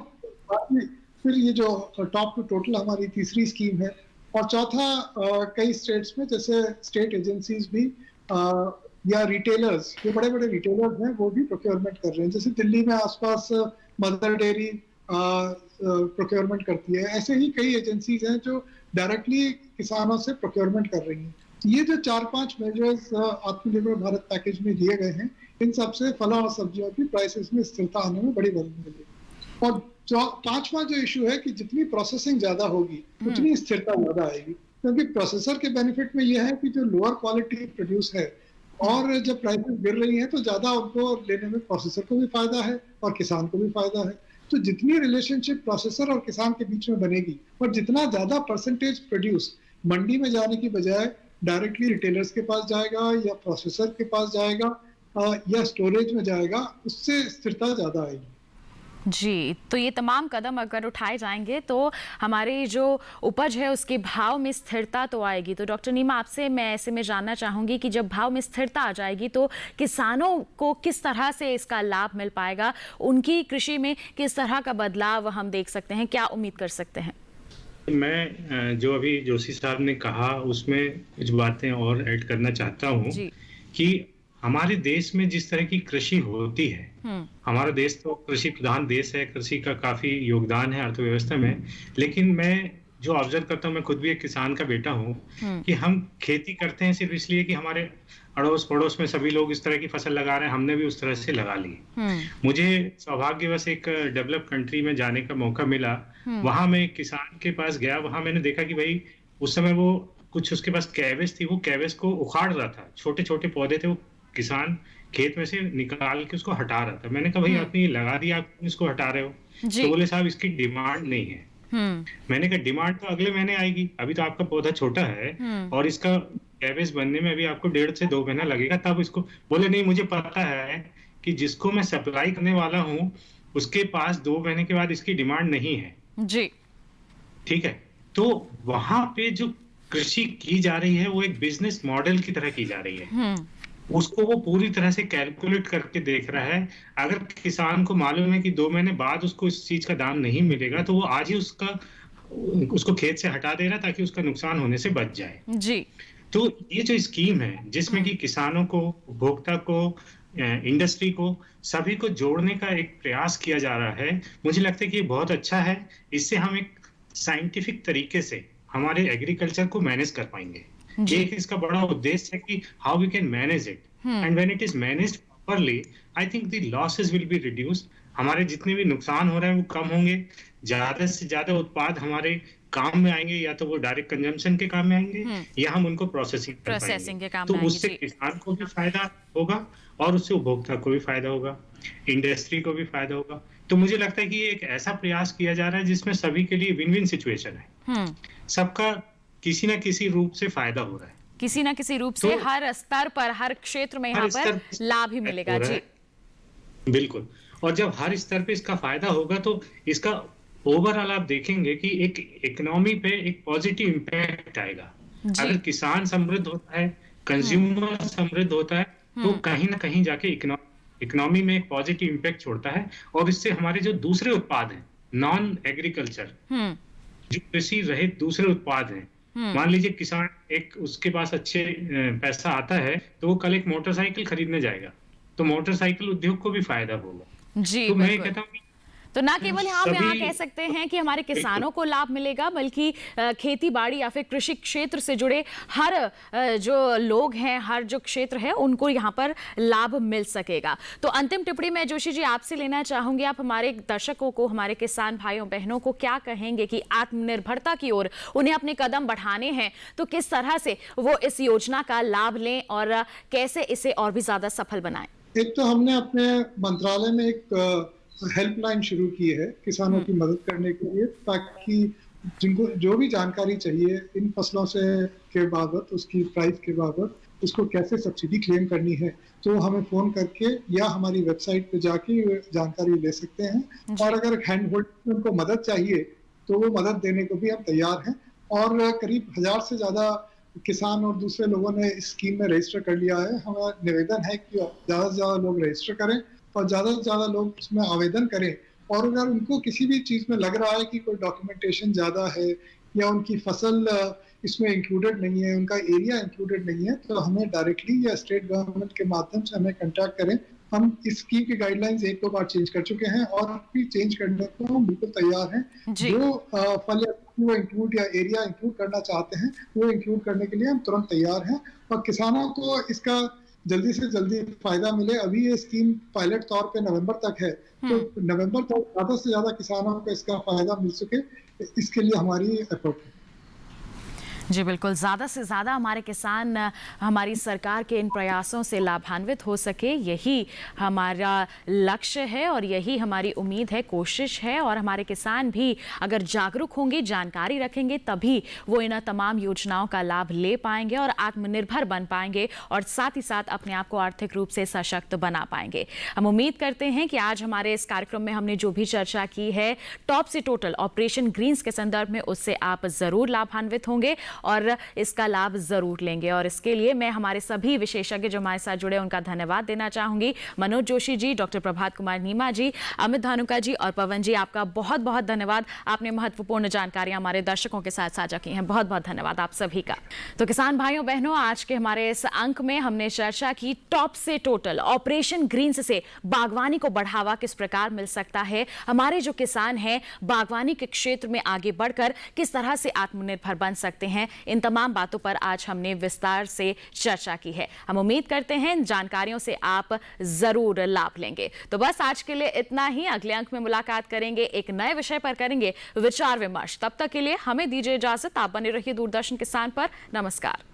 C: बाकी फिर ये जो टॉप टू टोटल हमारी तीसरी स्कीम है। और चौथा, कई स्टेट्स में जैसे स्टेट एजेंसीज भी या रिटेलर्स, जो बड़े बड़े रिटेलर्स हैं वो भी प्रोक्योरमेंट कर रहे हैं। जैसे दिल्ली में आसपास मदर डेयरी प्रोक्योरमेंट करती है, ऐसे ही कई एजेंसीज हैं जो डायरेक्टली किसानों से प्रोक्योरमेंट कर रही हैं। ये जो 4-5 मेजर्स आत्मनिर्भर भारत पैकेज में दिए गए हैं, इन सबसे फलों और सब्जियों की प्राइसेस में स्थिरता आने में बड़ी मदद मिलेगी। और पांचवा जो इशू है कि जितनी प्रोसेसिंग ज्यादा होगी उतनी स्थिरता ज्यादा आएगी, क्योंकि प्रोसेसर के बेनिफिट में यह है कि जो लोअर क्वालिटी प्रोड्यूस है और जब प्राइसेस गिर रही हैं तो ज्यादा उनको लेने में प्रोसेसर को भी फायदा है और किसान को भी फायदा है। तो जितनी रिलेशनशिप प्रोसेसर और किसान के बीच में बनेगी और जितना ज्यादा परसेंटेज प्रोड्यूस मंडी में जाने की बजाय डायरेक्टली रिटेलर्स के पास जाएगा या प्रोसेसर के पास जाएगा या स्टोरेज में जाएगा, उससे स्थिरता ज्यादा आएगी।
A: जी, तो ये तमाम कदम अगर उठाए जाएंगे तो हमारी जो उपज है उसके भाव में स्थिरता तो आएगी। तो डॉक्टर नीमा, आपसे मैं ऐसे में जानना चाहूँगी कि जब भाव में स्थिरता आ जाएगी तो किसानों को किस तरह से इसका लाभ मिल पाएगा, उनकी कृषि में किस तरह का बदलाव हम देख सकते हैं, क्या उम्मीद कर सकते हैं?
D: मैं जो अभी जोशी साहब ने कहा उसमें कुछ बातें और ऐड करना चाहता हूँ कि हमारे देश में जिस तरह की कृषि होती है, हमारा देश तो कृषि प्रधान देश है, कृषि का काफी योगदान है अर्थव्यवस्था में। लेकिन मैं जो ऑब्जर्व करता हूँ, मैं खुद भी एक किसान का बेटा हूँ, कि हम खेती करते हैं सिर्फ इसलिए कि हमारे अड़ोस पड़ोस में सभी लोग इस तरह की फसल लगा रहे हैं, हमने भी उस तरह से लगा ली। मुझे सौभाग्यवश एक डेवलप कंट्री में जाने का मौका मिला। वहां मैं एक किसान के पास गया, वहां मैंने देखा कि भाई उस समय वो कुछ उसके पास कैबेज थी, वो कैबेज को उखाड़ रहा था, छोटे छोटे पौधे थे, वो किसान खेत में से निकाल के उसको हटा रहा था। मैंने कहा भाई आपने ये लगा दिया, आप इसको हटा रहे हो? तो बोले साहब इसकी डिमांड नहीं है। मैंने कहा डिमांड तो अगले महीने आएगी, अभी तो आपका पौधा छोटा है और इसका कैबेज बनने में अभी आपको 1.5 से 2 महीना लगेगा, तब इसको। बोले नहीं, मुझे पता है कि जिसको मैं सप्लाई करने वाला हूँ उसके पास 2 महीने के बाद इसकी डिमांड नहीं है। जी ठीक है। तो वहां पे जो कृषि की जा रही है वो एक बिजनेस मॉडल की तरह की जा रही है। उसको वो पूरी तरह से कैलकुलेट करके देख रहा है। अगर किसान को मालूम है कि 2 महीने बाद उसको इस चीज का दाम नहीं मिलेगा तो वो आज ही उसको खेत से हटा दे रहा ताकि उसका नुकसान होने से बच जाए। जी। तो ये जो स्कीम है जिसमें कि किसानों को, उपभोक्ता को, इंडस्ट्री को, सभी को जोड़ने का एक प्रयास किया जा रहा है, मुझे लगता है कि ये बहुत अच्छा है। इससे हम एक साइंटिफिक तरीके से हमारे एग्रीकल्चर को मैनेज कर पाएंगे। एक इसका बड़ा उद्देश्य है कि how we can manage it, and when it is managed properly, I think the losses will be reduced. हमारे जितने भी नुकसान हो रहे हैं वो कम होंगे, ज्यादा से ज्यादा उत्पाद हमारे काम में आएंगे, या तो वो डायरेक्ट कंजम्पशन के काम में आएंगे या हम उनको प्रोसेसिंग के काम में आएंगे। तो उससे किसान को भी फायदा होगा और उससे उपभोक्ता को भी फायदा होगा, इंडस्ट्री को भी फायदा होगा। तो मुझे लगता है कि ये एक ऐसा प्रयास किया जा रहा है जिसमें सभी के लिए विन विन सिचुएशन है, सबका किसी न किसी रूप से फायदा हो रहा है,
A: किसी न किसी रूप से हर स्तर पर, हर क्षेत्र में यहाँ पर लाभ ही मिलेगा। जी
D: बिल्कुल। और जब हर स्तर पे इसका फायदा होगा तो इसका ओवरऑल आप देखेंगे कि एक इकोनॉमी पे एक पॉजिटिव इम्पैक्ट आएगा। अगर किसान समृद्ध होता है, कंज्यूमर समृद्ध होता है, तो कहीं ना कहीं जाके इकोनॉमी में एक पॉजिटिव इम्पैक्ट छोड़ता है। और इससे हमारे जो दूसरे उत्पाद हैं, नॉन एग्रीकल्चर, जो कृषि रहित दूसरे उत्पाद हैं, मान लीजिए किसान उसके पास अच्छे पैसा आता है तो वो कल एक मोटरसाइकिल खरीदने जाएगा, तो मोटरसाइकिल उद्योग को भी फायदा होगा। जी, तो मैं कहता हूँ
A: तो ना केवल हम यहाँ
D: सभी-
A: कह सकते हैं कि हमारे किसानों को लाभ मिलेगा, बल्कि खेती बाड़ी या फिर कृषि क्षेत्र से जुड़े हर जो लोग हैं, हर जो क्षेत्र है, उनको यहाँ पर लाभ मिल सकेगा। तो अंतिम टिप्पणी में जोशी जी आपसे लेना चाहूंगी, आप हमारे दर्शकों को, हमारे किसान भाइयों बहनों को क्या कहेंगे कि आत्मनिर्भरता की ओर उन्हें अपने कदम बढ़ाने हैं तो किस तरह से वो इस योजना का लाभ लें और कैसे इसे और भी ज्यादा सफल बनाएं?
C: एक तो हमने अपने मंत्रालय में एक हेल्पलाइन शुरू की है किसानों की मदद करने के लिए, ताकि जिनको जो भी जानकारी चाहिए इन फसलों से के बाबत, उसकी प्राइस के बाबत, उसको कैसे सब्सिडी क्लेम करनी है, तो हमें फोन करके या हमारी वेबसाइट पे जाके जानकारी ले सकते हैं। और अगर हैंड होल्ड में उनको मदद चाहिए तो वो मदद देने को भी हम तैयार हैं। और करीब 1000 से ज्यादा किसान और दूसरे लोगों ने इस स्कीम में रजिस्टर कर लिया है। हमारा निवेदन है कि ज्यादा से ज्यादा लोग रजिस्टर करें और ज्यादा से ज्यादा लोग इसमें आवेदन करें। और अगर उनको किसी भी चीज में लग रहा है कि कोई डॉक्यूमेंटेशन ज्यादा है या उनकी फसल इसमें इंक्लूडेड नहीं है, उनका एरिया इंक्लूडेड नहीं है, तो हमें डायरेक्टली या स्टेट गवर्नमेंट के माध्यम से हमें कांटेक्ट करें। हम इस स्कीम की गाइडलाइंस 1-2 बार चेंज कर चुके हैं और भी चेंज करने को हम बिल्कुल तैयार हैं। जो फल वो इंक्लूड या एरिया इंक्लूड करना चाहते हैं वो इंक्लूड करने के लिए हम तुरंत तैयार हैं। और किसानों को इसका जल्दी से जल्दी फायदा मिले। अभी ये स्कीम पायलट तौर पे नवंबर तक है, तो नवंबर तक ज्यादा से ज्यादा किसानों को इसका फायदा मिल सके, इसके लिए हमारी एफर्ट है।
A: जी बिल्कुल, ज़्यादा से ज़्यादा हमारे किसान हमारी सरकार के इन प्रयासों से लाभान्वित हो सके, यही हमारा लक्ष्य है और यही हमारी उम्मीद है, कोशिश है। और हमारे किसान भी अगर जागरूक होंगे, जानकारी रखेंगे, तभी वो इन तमाम योजनाओं का लाभ ले पाएंगे और आत्मनिर्भर बन पाएंगे और साथ ही साथ अपने आप को आर्थिक रूप से सशक्त बना पाएंगे। हम उम्मीद करते हैं कि आज हमारे इस कार्यक्रम में हमने जो भी चर्चा की है टॉप से टोटल ऑपरेशन ग्रीन्स के संदर्भ में, उससे आप ज़रूर लाभान्वित होंगे और इसका लाभ जरूर लेंगे। और इसके लिए मैं हमारे सभी विशेषज्ञ जो हमारे साथ जुड़े उनका धन्यवाद देना चाहूंगी। मनोज जोशी जी, डॉक्टर प्रभात कुमार नीमा जी, अमित धानुका जी और पवन जी, आपका बहुत बहुत धन्यवाद। आपने महत्वपूर्ण जानकारियां हमारे दर्शकों के साथ साझा की हैं। बहुत बहुत धन्यवाद आप सभी का। तो किसान भाइयों बहनों, आज के हमारे इस अंक में हमने चर्चा की टॉप से टोटल ऑपरेशन ग्रीन्स से बागवानी को बढ़ावा किस प्रकार मिल सकता है, हमारे जो किसान हैं बागवानी के क्षेत्र में आगे बढ़कर किस तरह से आत्मनिर्भर बन सकते हैं। इन तमाम बातों पर आज हमने विस्तार से चर्चा की है। हम उम्मीद करते हैं इन जानकारियों से आप जरूर लाभ लेंगे। तो बस आज के लिए इतना ही। अगले अंक में मुलाकात करेंगे, एक नए विषय पर करेंगे विचार विमर्श। तब तक के लिए हमें दीजिए इजाजत। आप बने रहिए दूरदर्शन किसान पर। नमस्कार।